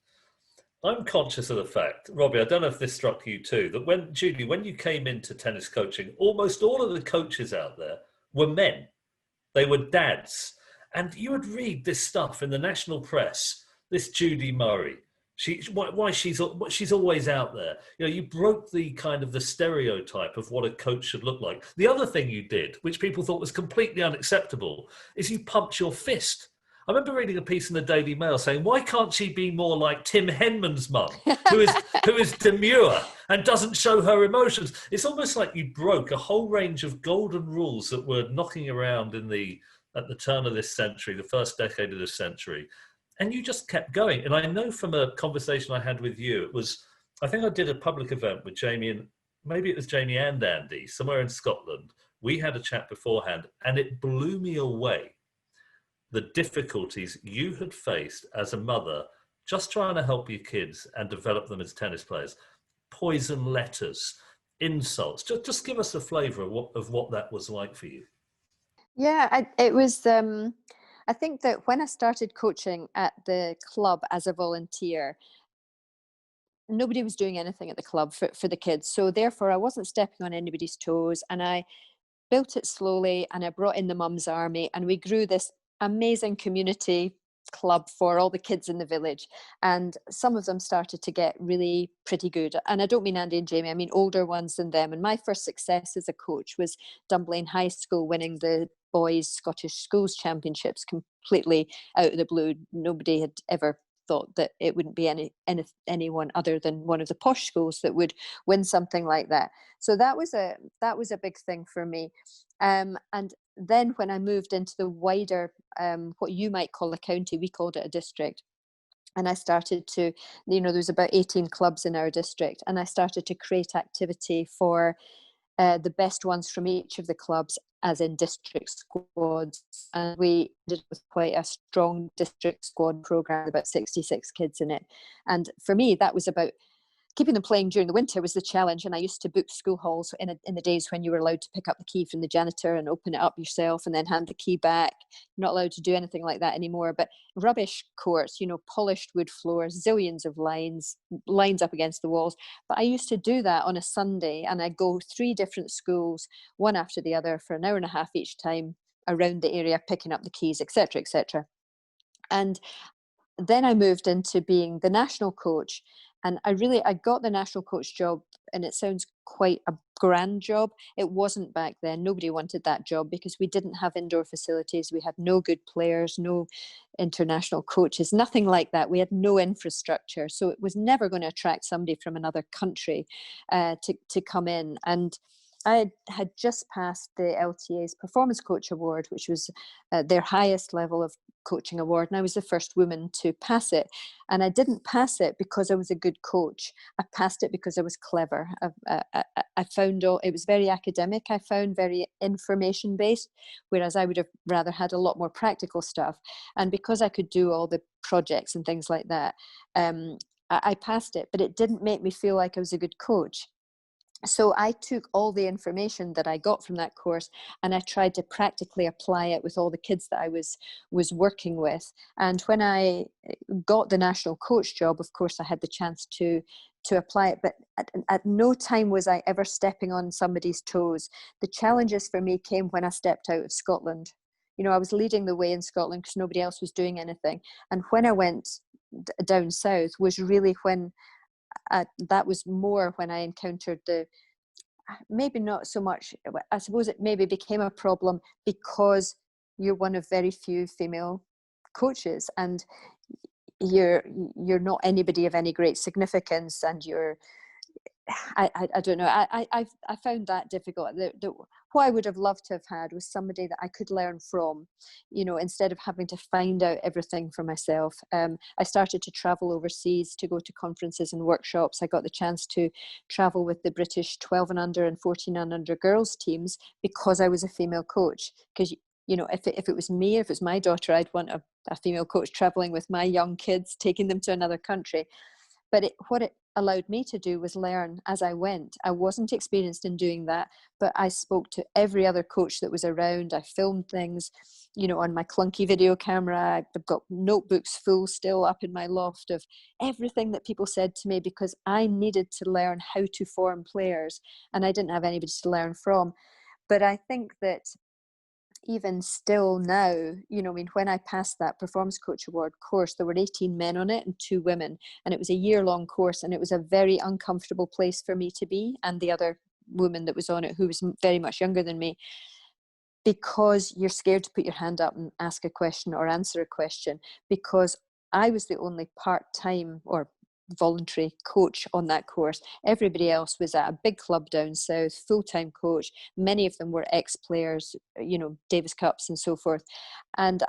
I'm conscious of the fact, Robbie, I don't know if this struck you too, that when you came into tennis coaching, almost all of the coaches out there were men. They were dads. And you would read this stuff in the national press, this Judy Murray. She's always out there. You know, you broke the kind of the stereotype of what a coach should look like. The other thing you did, which people thought was completely unacceptable, is you pumped your fist. I remember reading a piece in the Daily Mail saying, why can't she be more like Tim Henman's mum, who is demure and doesn't show her emotions? It's almost like you broke a whole range of golden rules that were knocking around at the turn of this century, the first decade of this century. And you just kept going. And I know from a conversation I had with you, I think I did a public event with Jamie, and maybe it was Jamie and Andy, somewhere in Scotland. We had a chat beforehand, and it blew me away, the difficulties you had faced as a mother, just trying to help your kids and develop them as tennis players. Poison letters, insults. Just give us a flavour of what that was like for you. Yeah, it was... I think that when I started coaching at the club as a volunteer, nobody was doing anything at the club for the kids. So therefore, I wasn't stepping on anybody's toes. And I built it slowly, and I brought in the Mums Army, and we grew this amazing community club for all the kids in the village. And some of them started to get really pretty good. And I don't mean Andy and Jamie, I mean older ones than them. And my first success as a coach was Dunblane High School winning the boys Scottish Schools Championships completely out of the blue. Nobody had ever thought that it wouldn't be anyone other than one of the posh schools that would win something like that. So that was a big thing for me. And then when I moved into the wider, what you might call a county, we called it a district. And I started to, there was about 18 clubs in our district, and I started to create activity for the best ones from each of the clubs, as in district squads. And we did with quite a strong district squad program, about 66 kids in it. And for me, that was about keeping them playing during the winter was the challenge. And I used to book school halls in the days when you were allowed to pick up the key from the janitor and open it up yourself and then hand the key back. You're not allowed to do anything like that anymore. But rubbish courts, polished wood floors, zillions of lines up against the walls. But I used to do that on a Sunday, and I'd go 3 different schools, one after the other, for an hour and a half each time around the area, picking up the keys, etc., etc. And then I moved into being the national coach. And I got the national coach job, and it sounds quite a grand job. It wasn't back then. Nobody wanted that job because we didn't have indoor facilities. We had no good players, no international coaches, nothing like that. We had no infrastructure. So it was never going to attract somebody from another country to come in. And I had just passed the LTA's Performance Coach Award, which was their highest level of coaching award. And I was the first woman to pass it. And I didn't pass it because I was a good coach. I passed it because I was clever. I found it was very academic. I found very information based, whereas I would have rather had a lot more practical stuff. And because I could do all the projects and things like that, I passed it, but it didn't make me feel like I was a good coach. So I took all the information that I got from that course, and I tried to practically apply it with all the kids that I was working with. And when I got the national coach job, of course, I had the chance to apply it, but at no time was I ever stepping on somebody's toes. The challenges for me came when I stepped out of Scotland. I was leading the way in Scotland because nobody else was doing anything. And when I went down south was really when that was more when I encountered maybe not so much, I suppose it maybe became a problem because you're one of very few female coaches, and you're not anybody of any great significance, and I don't know. I found that difficult. What I would have loved to have had was somebody that I could learn from, instead of having to find out everything for myself. I started to travel overseas to go to conferences and workshops. I got the chance to travel with the British 12 and under and 14 and under girls teams because I was a female coach. Because if it was me, if it was my daughter, I'd want a a female coach traveling with my young kids, taking them to another country. But what it allowed me to do was learn as I went. I wasn't experienced in doing that, but I spoke to every other coach that was around. I filmed things, on my clunky video camera. I've got notebooks full still up in my loft of everything that people said to me, because I needed to learn how to form players, and I didn't have anybody to learn from. But I think that even still now, when I passed that Performance Coach Award course, there were 18 men on it and 2 women, and it was a year-long course, and it was a very uncomfortable place for me to be, and the other woman that was on it, who was very much younger than me, because you're scared to put your hand up and ask a question or answer a question, because I was the only part-time or voluntary coach on that course. Everybody else was at a big club down south, full-time coach. Many of them were ex-players, Davis Cups and so forth. And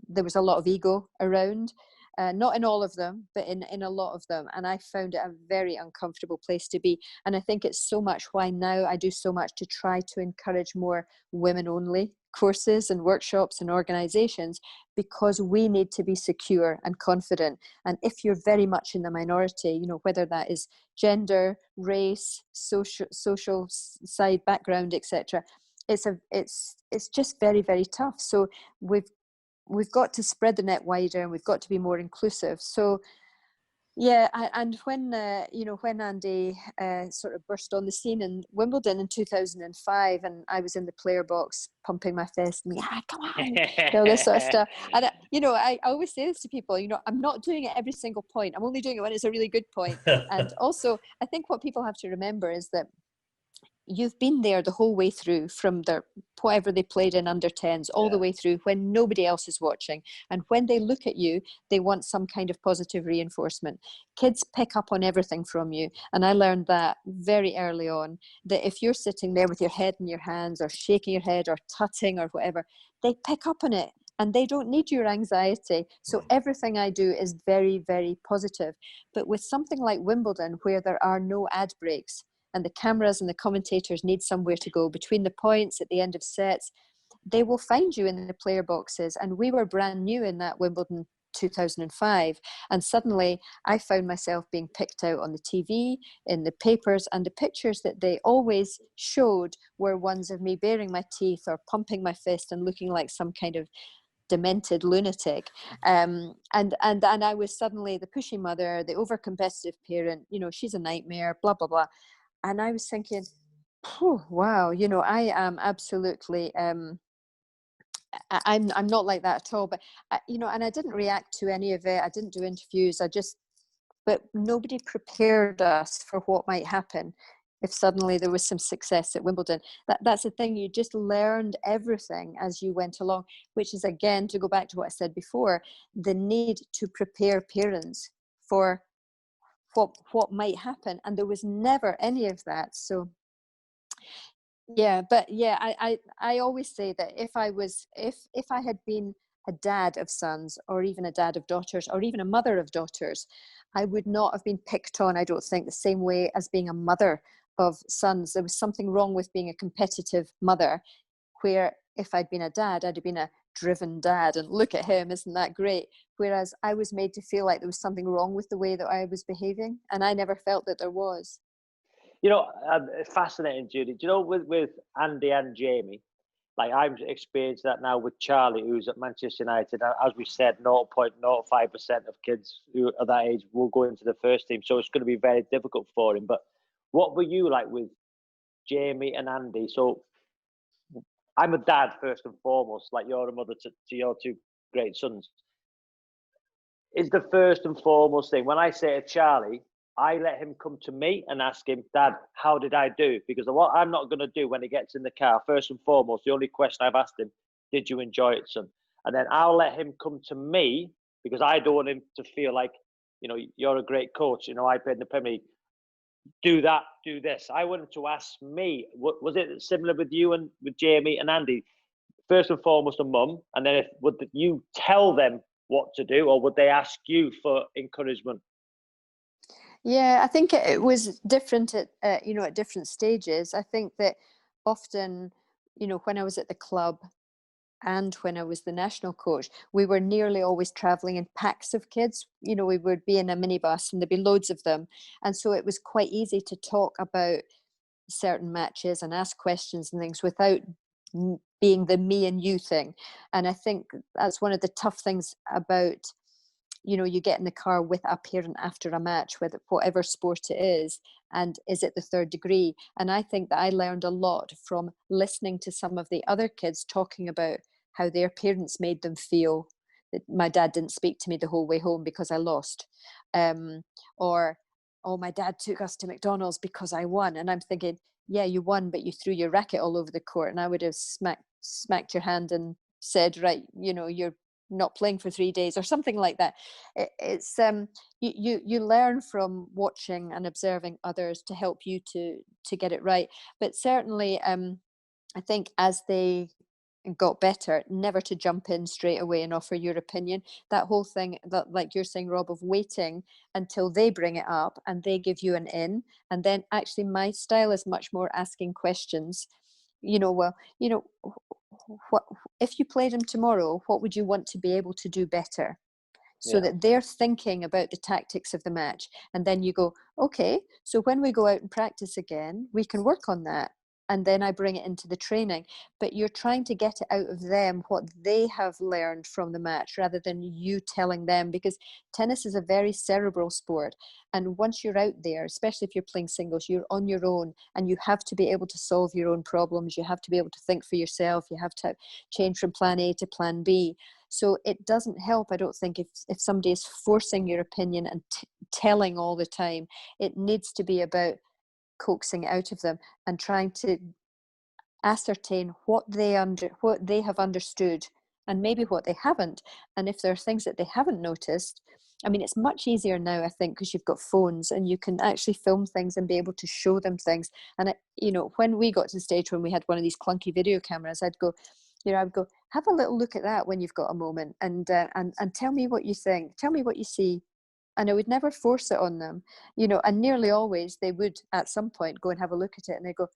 there was a lot of ego around, not in all of them, but in a lot of them. And I found it a very uncomfortable place to be. And I think it's so much why now I do so much to try to encourage more women-only courses and workshops and organizations, because we need to be secure and confident. And if you're very much in the minority, whether that is gender, race, social side background, etc., it's just very, very tough. So we've got to spread the net wider, and we've got to be more inclusive. So yeah, and when when Andy sort of burst on the scene in Wimbledon in 2005, and I was in the player box pumping my fist, and come on, all this sort of stuff. And I always say this to people, I'm not doing it every single point. I'm only doing it when it's a really good point. And also, I think what people have to remember is that you've been there the whole way through, from whatever they played in under 10s all the way through, when nobody else is watching. And when they look at you, they want some kind of positive reinforcement. Kids pick up on everything from you. And I learned that very early on, that if you're sitting there with your head in your hands, or shaking your head, or tutting, or whatever, they pick up on it. And they don't need your anxiety. So everything I do is very, very positive. But with something like Wimbledon, where there are no ad breaks, and the cameras and the commentators need somewhere to go between the points at the end of sets, they will find you in the player boxes. And we were brand new in that Wimbledon 2005. And suddenly I found myself being picked out on the TV, in the papers, and the pictures that they always showed were ones of me baring my teeth or pumping my fist and looking like some kind of demented lunatic. And I was suddenly the pushy mother, the over-competitive parent, she's a nightmare, blah, blah, blah. And I was thinking, oh, wow, I am absolutely, I'm not like that at all. But, and I didn't react to any of it. I didn't do interviews. But nobody prepared us for what might happen if suddenly there was some success at Wimbledon. That's the thing. You just learned everything as you went along, which is, again, to go back to what I said before, the need to prepare parents for what might happen. And there was never any of that. So I always say that if I had been a dad of sons, or even a dad of daughters, or even a mother of daughters, I would not have been picked on, I don't think, the same way as being a mother of sons. There was something wrong with being a competitive mother, where if I'd been a dad, I'd have been a driven dad, and look at him, isn't that great? Whereas I was made to feel like there was something wrong with the way that I was behaving, and I never felt that there was. Fascinating, Judy. Do you know, with Andy and Jamie, like I've experienced that now with Charlie, who's at Manchester United. As we said, 0.05% of kids who are that age will go into the first team, so it's going to be very difficult for him. But what were you like with Jamie and Andy? So I'm a dad first and foremost, like you're a mother to your 2 great sons. Is the first and foremost thing, when I say to Charlie, I let him come to me and ask him, Dad, how did I do? Because what I'm not going to do when he gets in the car, first and foremost, the only question I've asked him, did you enjoy it, son? And then I'll let him come to me, because I don't want him to feel like, you're a great coach. I played in the Premier League. Do that, do this. I want him to ask me. Was it similar with you and with Jamie and Andy? First and foremost, a mum, and then would you tell them what to do, or would they ask you for encouragement? Yeah, I think it was different at different stages. I think that often, when I was at the club, and when I was the national coach, we were nearly always traveling in packs of kids. You know, we would be in a minibus and there'd be loads of them. And so it was quite easy to talk about certain matches and ask questions and things without being the me and you thing. And I think that's one of the tough things about, you know, you get in the car with a parent after a match, with whatever sport it is, and is it the third degree? And I think that I learned a lot from listening to some of the other kids talking about how their parents made them feel, that my dad didn't speak to me the whole way home because I lost, or oh, my dad took us to McDonald's because I won. And I'm thinking, yeah, you won, but you threw your racket all over the court, and I would have smacked your hand and said, right, you know, you're not playing for 3 days or something like that. It's you learn from watching and observing others to help you to get it right. But certainly, I think as they got better, never to jump in straight away and offer your opinion. That whole thing that, like you're saying, Rob, of waiting until they bring it up and they give you an in. And then actually my style is much more asking questions. You know, well, you know, what if you played him tomorrow, what would you want to be able to do better? So that they're thinking about the tactics of the match. And then you go, okay, so when we go out and practice again, we can work on that. And then I bring it into the training. But you're trying to get it out of them what they have learned from the match rather than you telling them, because tennis is a very cerebral sport. And once you're out there, especially if you're playing singles, you're on your own and you have to be able to solve your own problems. You have to be able to think for yourself. You have to change from plan A to plan B. So it doesn't help, I don't think, if somebody is forcing your opinion and telling all the time. It needs to be about coaxing it out of them and trying to ascertain what they have understood and maybe what they haven't. And if there are things that they haven't noticed, I mean, it's much easier now, I think, because you've got phones and you can actually film things and be able to show them things. And you know, when we got to the stage when we had one of these clunky video cameras, I'd go, have a little look at that when you've got a moment, and tell me what you think. Tell me what you see. And I would never force it on them, you know. And nearly always they would at some point go and have a look at it, and they go,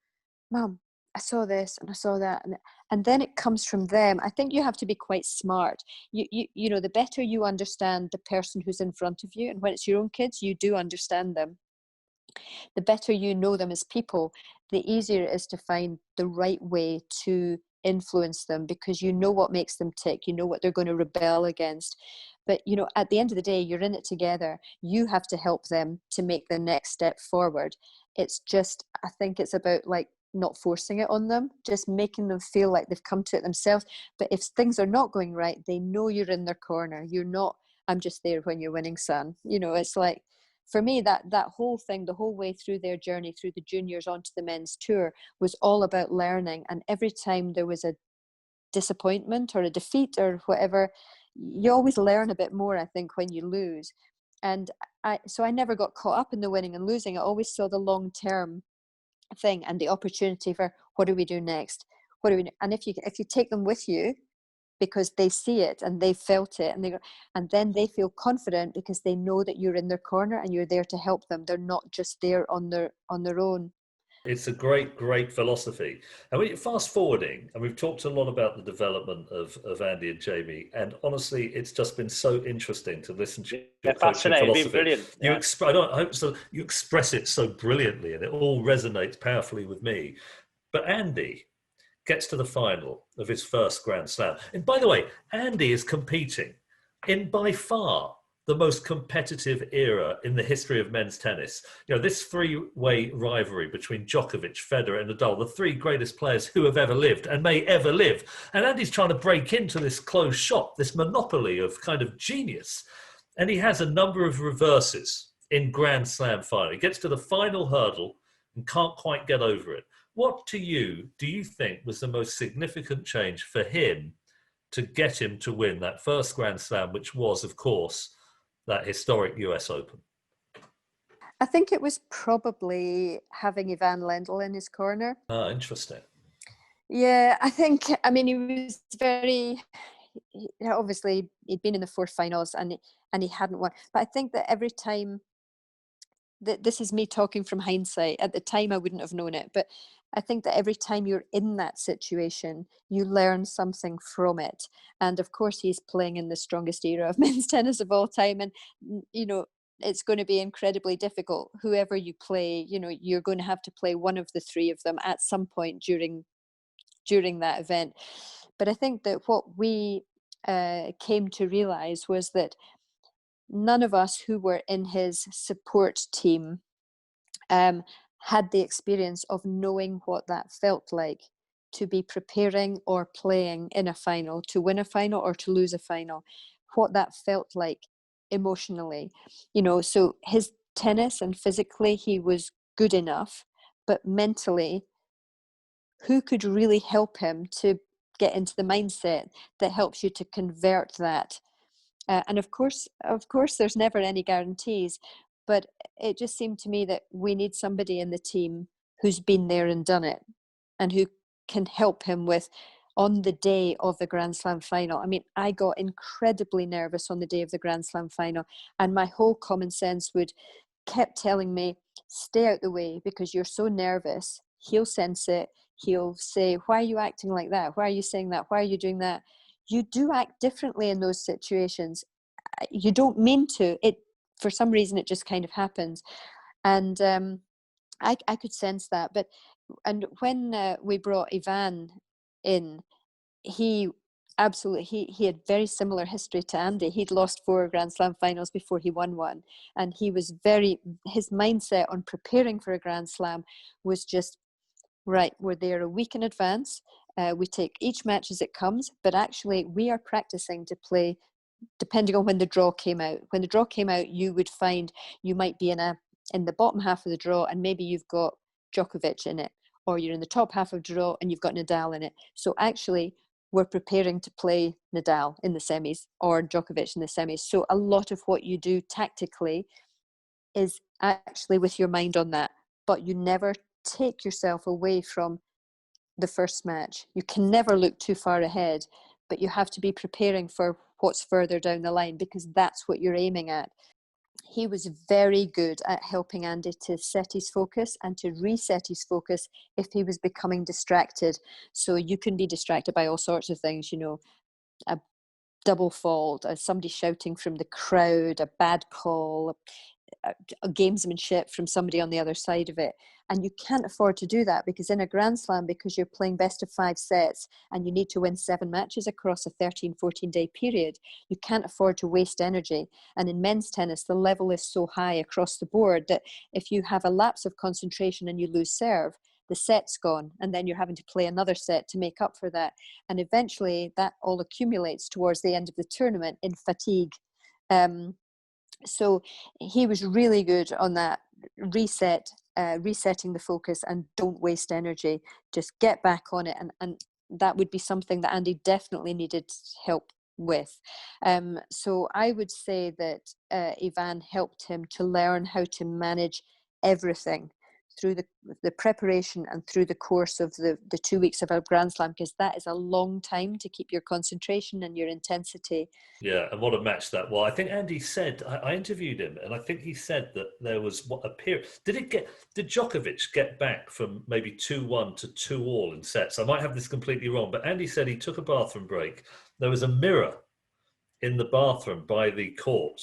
"Mom, I saw this and I saw that," and then it comes from them. I think you have to be quite smart. You know, the better you understand the person who's in front of you, and when it's your own kids, you do understand them. The better you know them as people, the easier it is to find the right way to influence them, because you know what makes them tick, you know what they're going to rebel against. But you know, at the end of the day, you're in it together. You have to help them to make the next step forward. It's just, I think it's about like not forcing it on them, just making them feel like they've come to it themselves. But if things are not going right, they know you're in their corner. You're not, I'm just there when you're winning, son. You know, it's like, for me, that whole thing, the whole way through their journey through the juniors onto the men's tour, was all about learning. And every time there was a disappointment or a defeat or whatever, you always learn a bit more, I think, when you lose. And so I never got caught up in the winning and losing. I always saw the long term thing and the opportunity for, what do we do next? What do we do? And if you take them with you, because they see it and they felt it, and then they feel confident because they know that you're in their corner and you're there to help them. They're not just there on their own. It's a great philosophy. And when you're fast forwarding, and we've talked a lot about the development of Andy and Jamie, and honestly, it's just been so interesting to listen to your coaching philosophy. Brilliant. Yeah. I hope so. You express it so brilliantly, and it all resonates powerfully with me. But Andy gets to the final of his first Grand Slam. And by the way, Andy is competing in by far the most competitive era in the history of men's tennis. You know, this three-way rivalry between Djokovic, Federer and Nadal, the three greatest players who have ever lived and may ever live. And Andy's trying to break into this closed shop, this monopoly of kind of genius. And he has a number of reverses in Grand Slam final. He gets to the final hurdle and can't quite get over it. What do you think was the most significant change for him to get him to win that first Grand Slam, which was, of course, that historic US Open? I think it was probably having Ivan Lendl in his corner. Ah, interesting. Yeah, I mean, he was obviously he'd been in the four finals and he hadn't won. But I think that every time this is me talking from hindsight. At the time, I wouldn't have known it, but I think that every time you're in that situation, you learn something from it. And of course, he's playing in the strongest era of men's tennis of all time. And, it's going to be incredibly difficult. Whoever you play, you're going to have to play one of the three of them at some point during that event. But I think that what we came to realize was that none of us who were in his support team had the experience of knowing what that felt like, to be preparing or playing in a final, to win a final or to lose a final, what that felt like emotionally. So his tennis and physically he was good enough, but mentally, who could really help him to get into the mindset that helps you to convert that? And of course, there's never any guarantees, but it just seemed to me that we need somebody in the team who's been there and done it, and who can help him with on the day of the Grand Slam final. I mean, I got incredibly nervous on the day of the Grand Slam final, and my whole common sense kept telling me, stay out the way because you're so nervous. He'll sense it. He'll say, why are you acting like that? Why are you saying that? Why are you doing that? You do act differently in those situations. You don't mean to. For some reason, it just kind of happens. And I could sense that. And when we brought Ivan in, he had very similar history to Andy. He'd lost 4 Grand Slam finals before he won one. And his mindset on preparing for a Grand Slam was just, right, we're there a week in advance. We take each match as it comes, but actually we are practicing to play depending on when the draw came out. When the draw came out, you would find you might be in the bottom half of the draw, and maybe you've got Djokovic in it, or you're in the top half of the draw and you've got Nadal in it. So actually, we're preparing to play Nadal in the semis or Djokovic in the semis. So a lot of what you do tactically is actually with your mind on that, but you never take yourself away from the first match. You can never look too far ahead, but you have to be preparing for what's further down the line, because that's what you're aiming at. He was very good at helping Andy to set his focus and to reset his focus if he was becoming distracted. So you can be distracted by all sorts of things, a double fault, somebody shouting from the crowd, a bad call, a gamesmanship from somebody on the other side of it. And you can't afford to do that, because in a Grand Slam, because you're playing best of 5 sets and you need to win 7 matches across a 13-14 day period, you can't afford to waste energy. And in men's tennis, the level is so high across the board that if you have a lapse of concentration and you lose serve, the set's gone, and then you're having to play another set to make up for that. And eventually that all accumulates towards the end of the tournament in fatigue. So he was really good on that resetting the focus and don't waste energy. Just get back on it. And that would be something that Andy definitely needed help with. So I would say that Ivan helped him to learn how to manage everything through the preparation and through the course of the 2 weeks of a Grand Slam, because that is a long time to keep your concentration and your intensity. Yeah, and what a match that was. I think Andy said, I interviewed him, and I think he said that there was a period. Did Djokovic get back from maybe 2-1 to 2-2 in sets? I might have this completely wrong, but Andy said he took a bathroom break. There was a mirror in the bathroom by the court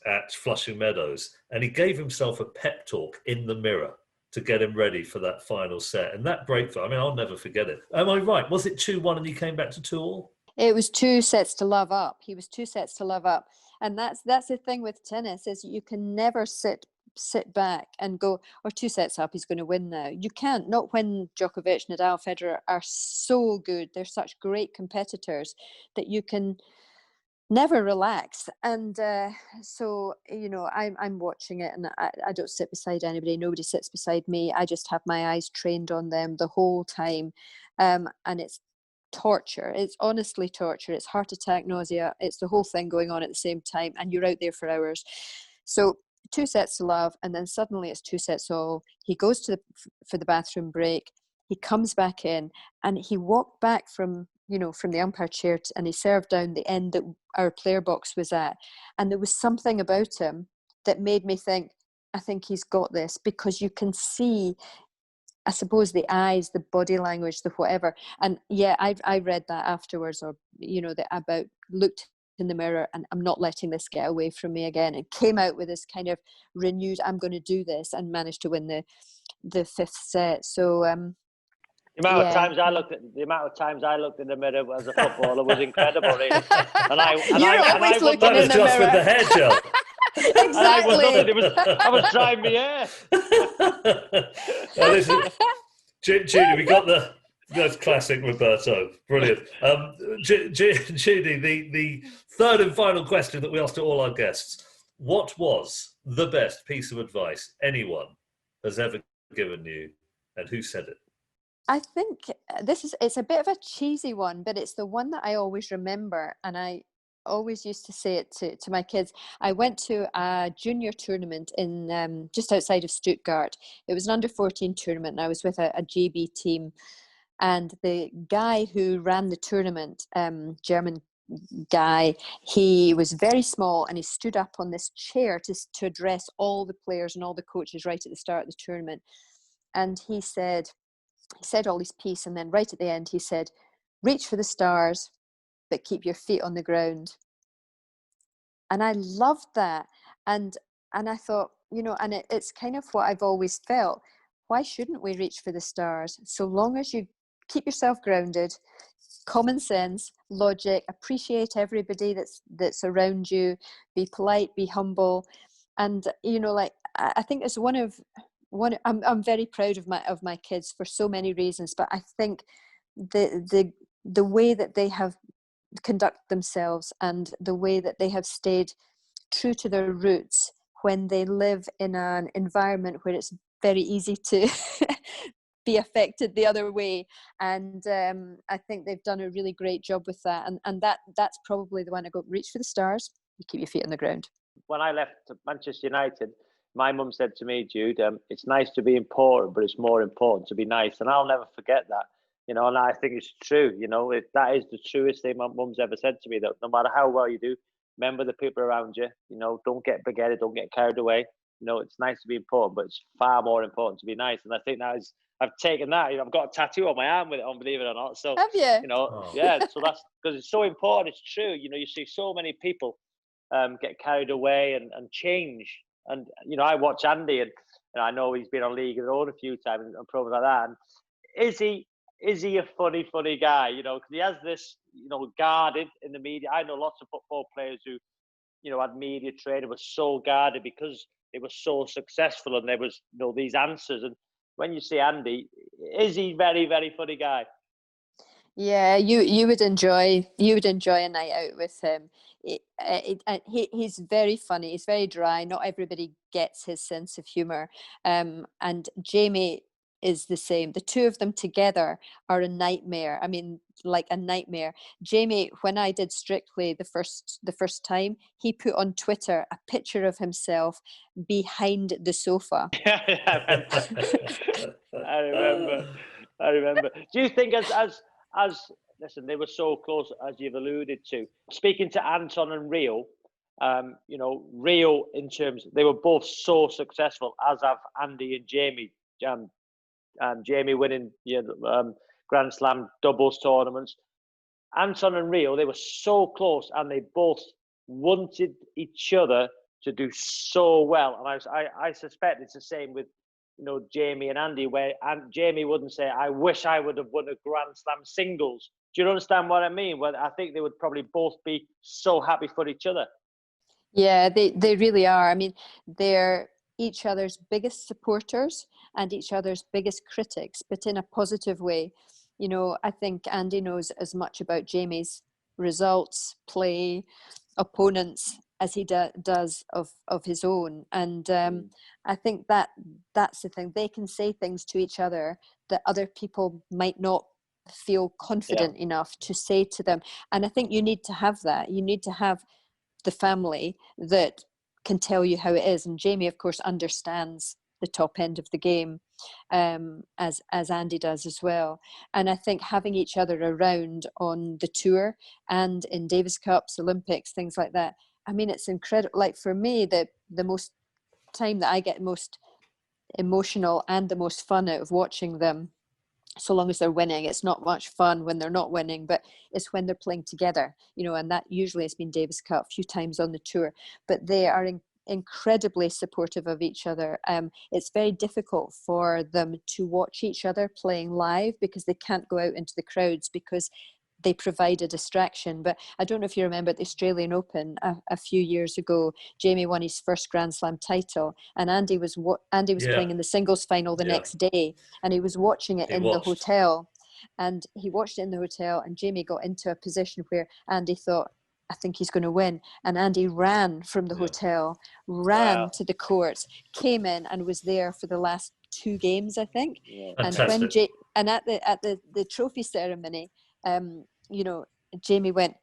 at Flushing Meadows, and he gave himself a pep talk in the mirror to get him ready for that final set. And that breakthrough, I mean, I'll never forget it. Am I right? Was it 2-1 and he came back to 2-2? It was 2 sets to love up. He was 2 sets to love up. And that's the thing with tennis, is you can never sit back and go, 2 sets up, he's going to win now. You can't, not when Djokovic, Nadal, Federer are so good. They're such great competitors that you can never relax. And so I'm watching it, and I don't sit beside anybody. Nobody sits beside me. I just have my eyes trained on them the whole time, and it's torture. It's honestly torture. It's heart attack, nausea. It's the whole thing going on at the same time, and you're out there for hours. So 2 sets to love, and then suddenly it's 2 sets all. He goes for the bathroom break. He comes back in, and he walked back from the umpire chair, and he served down the end that our player box was at. And there was something about him that made me think, I think he's got this, because you can see, I suppose, the eyes, the body language, the whatever. And yeah, I read that afterwards, or, you know, that about looked in the mirror and I'm not letting this get away from me again, and came out with this kind of renewed, I'm going to do this, and managed to win the fifth set. So The amount of times I looked in the mirror as a footballer was incredible, really. You're always looking in the just mirror. with the hair gel. Exactly. I was drying my hair. Listen, Judy, we got that's classic Roberto. Brilliant. Judy, the third and final question that we asked to all our guests: what was the best piece of advice anyone has ever given you, and who said it? I think it's a bit of a cheesy one, but it's the one that I always remember, and I always used to say it to my kids. I went to a junior tournament in just outside of Stuttgart. It was an under-14 tournament, and I was with a GB team. And the guy who ran the tournament, German guy, he was very small, and he stood up on this chair to address all the players and all the coaches right at the start of the tournament. And he said all his piece, and then right at the end he said, reach for the stars, but keep your feet on the ground. And I loved that. And I thought, you know, and it's kind of what I've always felt. Why shouldn't we reach for the stars? So long as you keep yourself grounded, common sense, logic, appreciate everybody that's around you, be polite, be humble. And, you know, like, I think it's I'm very proud of my kids for so many reasons, but I think the way that they have conducted themselves, and the way that they have stayed true to their roots when they live in an environment where it's very easy to be affected the other way. And I think they've done a really great job with that. And that's probably the one I go, reach for the stars, you keep your feet on the ground. When I left Manchester United, my mum said to me, Jude, it's nice to be important, but it's more important to be nice. And I'll never forget that, you know, and I think it's true, you know, that is the truest thing my mum's ever said to me, that no matter how well you do, remember the people around you, you know, don't get big-headed, don't get carried away. You know, it's nice to be important, but it's far more important to be nice. And I think I've taken that, you know, I've got a tattoo on my arm with it on, believe it or not. So, have you? You know, yeah, so that's because it's so important. It's true. You know, you see so many people get carried away and change. And, you know, I watch Andy, and I know he's been on League of Their Own a few times and programs like that. And is he a funny guy? You know, because he has this, you know, guarded in the media. I know lots of football players who, you know, had media training, were so guarded because they were so successful, and there was, you know, these answers. And when you see Andy, is he very, very funny guy? Yeah, you would enjoy a night out with him. He's very funny. He's very dry. Not everybody gets his sense of humor. And Jamie is the same. The two of them together are a nightmare. I mean, like a nightmare. Jamie, when I did Strictly the first time, he put on Twitter a picture of himself behind the sofa. I remember. Do you think as listen, they were so close, as you've alluded to. Speaking to Anton and Rio, you know, Rio, in terms, they were both so successful, as have Andy and Jamie. Jamie winning, Grand Slam doubles tournaments. Anton and Rio, they were so close, and they both wanted each other to do so well. And I suspect it's the same with, you know, Jamie and Andy, where Jamie wouldn't say, I wish I would have won a Grand Slam singles. Do you understand what I mean? Well, I think they would probably both be so happy for each other. Yeah, they really are. I mean, they're each other's biggest supporters and each other's biggest critics, but in a positive way. You know, I think Andy knows as much about Jamie's results, play, opponents as he does of his own. And I think that's the thing. They can say things to each other that other people might not feel confident enough to say to them. And I think you need to have that. You need to have the family that can tell you how it is. And Jamie, of course, understands the top end of the game, as Andy does as well. And I think having each other around on the tour and in Davis Cups, Olympics, things like that, I mean, it's incredible. Like for me, the most time that I get most emotional and the most fun out of watching them, so long as they're winning. It's not much fun when they're not winning, but it's when they're playing together, and that usually has been Davis Cup a few times on the tour, but they are incredibly supportive of each other. It's very difficult for them to watch each other playing live because they can't go out into the crowds because they provide a distraction. But I don't know if you remember at the Australian Open a few years ago, Jamie won his first Grand Slam title, and Andy was playing in the singles final the next day, and he was watching it the hotel, and he watched it in the hotel, and Jamie got into a position where Andy thought, I think he's going to win, and Andy ran from the hotel, to the courts, came in and was there for the last 2 games, I think. And when at the trophy ceremony, Jamie went,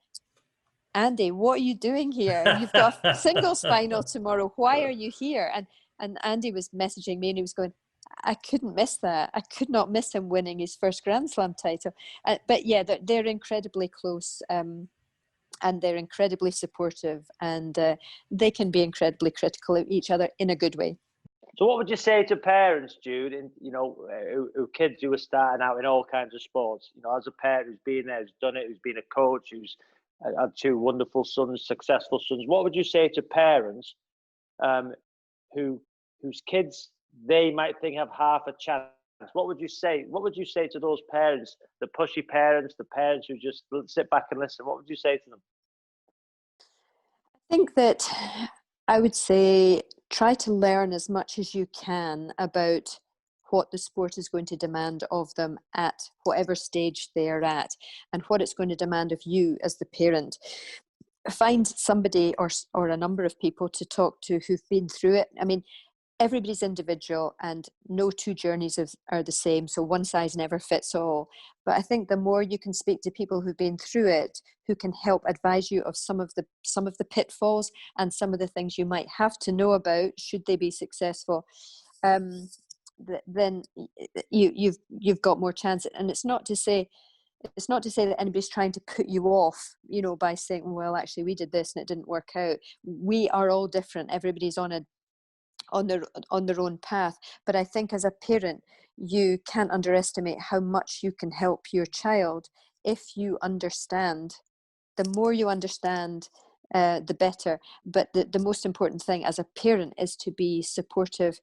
Andy, what are you doing here? You've got a singles final tomorrow. Why are you here? And Andy was messaging me and he was going, I couldn't miss that. I could not miss him winning his first Grand Slam title. But yeah, they're incredibly close, and they're incredibly supportive, and they can be incredibly critical of each other in a good way. So what would you say to parents, Jude, and who kids who are starting out in all kinds of sports? As a parent who's been there, who's done it, who's been a coach, who's had 2 wonderful sons, successful sons. What would you say to parents whose kids they might think have half a chance? What would you say? What would you say to those parents, the pushy parents, the parents who just sit back and listen? What would you say to them? I think that I would say try to learn as much as you can about what the sport is going to demand of them at whatever stage they're at, and what it's going to demand of you as the parent. Find somebody or a number of people to talk to who've been through it. I mean, everybody's individual and no 2 journeys are the same, so one size never fits all. But I think the more you can speak to people who've been through it, who can help advise you of some of the pitfalls and some of the things you might have to know about should they be successful, then you've got more chance. And it's not to say that anybody's trying to put you off, by saying, well, actually we did this and it didn't work out. We are all different. Everybody's on their own path. But I think as a parent, you can't underestimate how much you can help your child if you understand. The more you understand, the better. But the most important thing as a parent is to be supportive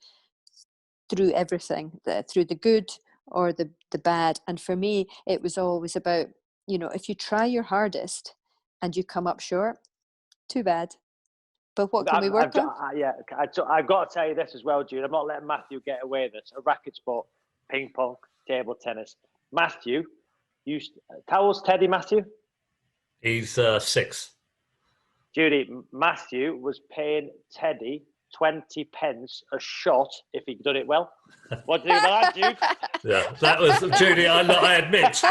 through everything, through the good or the bad. And for me, it was always about, if you try your hardest and you come up short, too bad. But what can we work on? I've got to tell you this as well, Jude. I'm not letting Matthew get away with this. A racket sport, ping pong, table tennis. Matthew, how old's Teddy, Matthew? He's 6. Judy, Matthew was paying Teddy 20 pence a shot if he'd done it well. What do you think about that, Jude? Yeah, that was, Judy, I admit,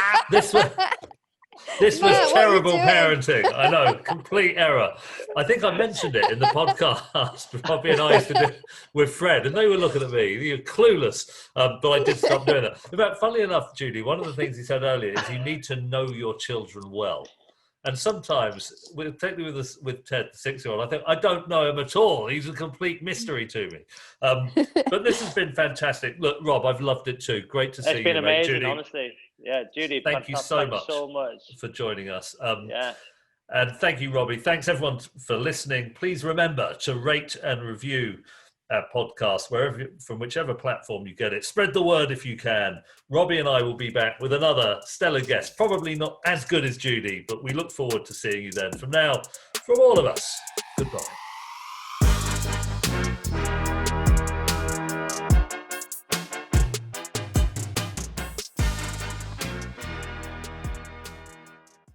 this was terrible parenting. I know, complete error. I think I mentioned it in the podcast. Robbie and I used to do it with Fred, and they were looking at me. You're clueless. But I did stop doing it. In fact, funnily enough, Judy, one of the things he said earlier is you need to know your children well. And sometimes, particularly with Ted, the 6-year-old, I think, I don't know him at all. He's a complete mystery to me. But this has been fantastic. Look, Rob, I've loved it too. Great to see you. It's been amazing, Judy. honestly. Yeah, Judy, thank you so much for joining us. And thank you, Robbie. Thanks, everyone, for listening. Please remember to rate and review our podcast from whichever platform you get it. Spread the word if you can. Robbie and I will be back with another stellar guest, probably not as good as Judy, but we look forward to seeing you then. From now, from all of us, goodbye.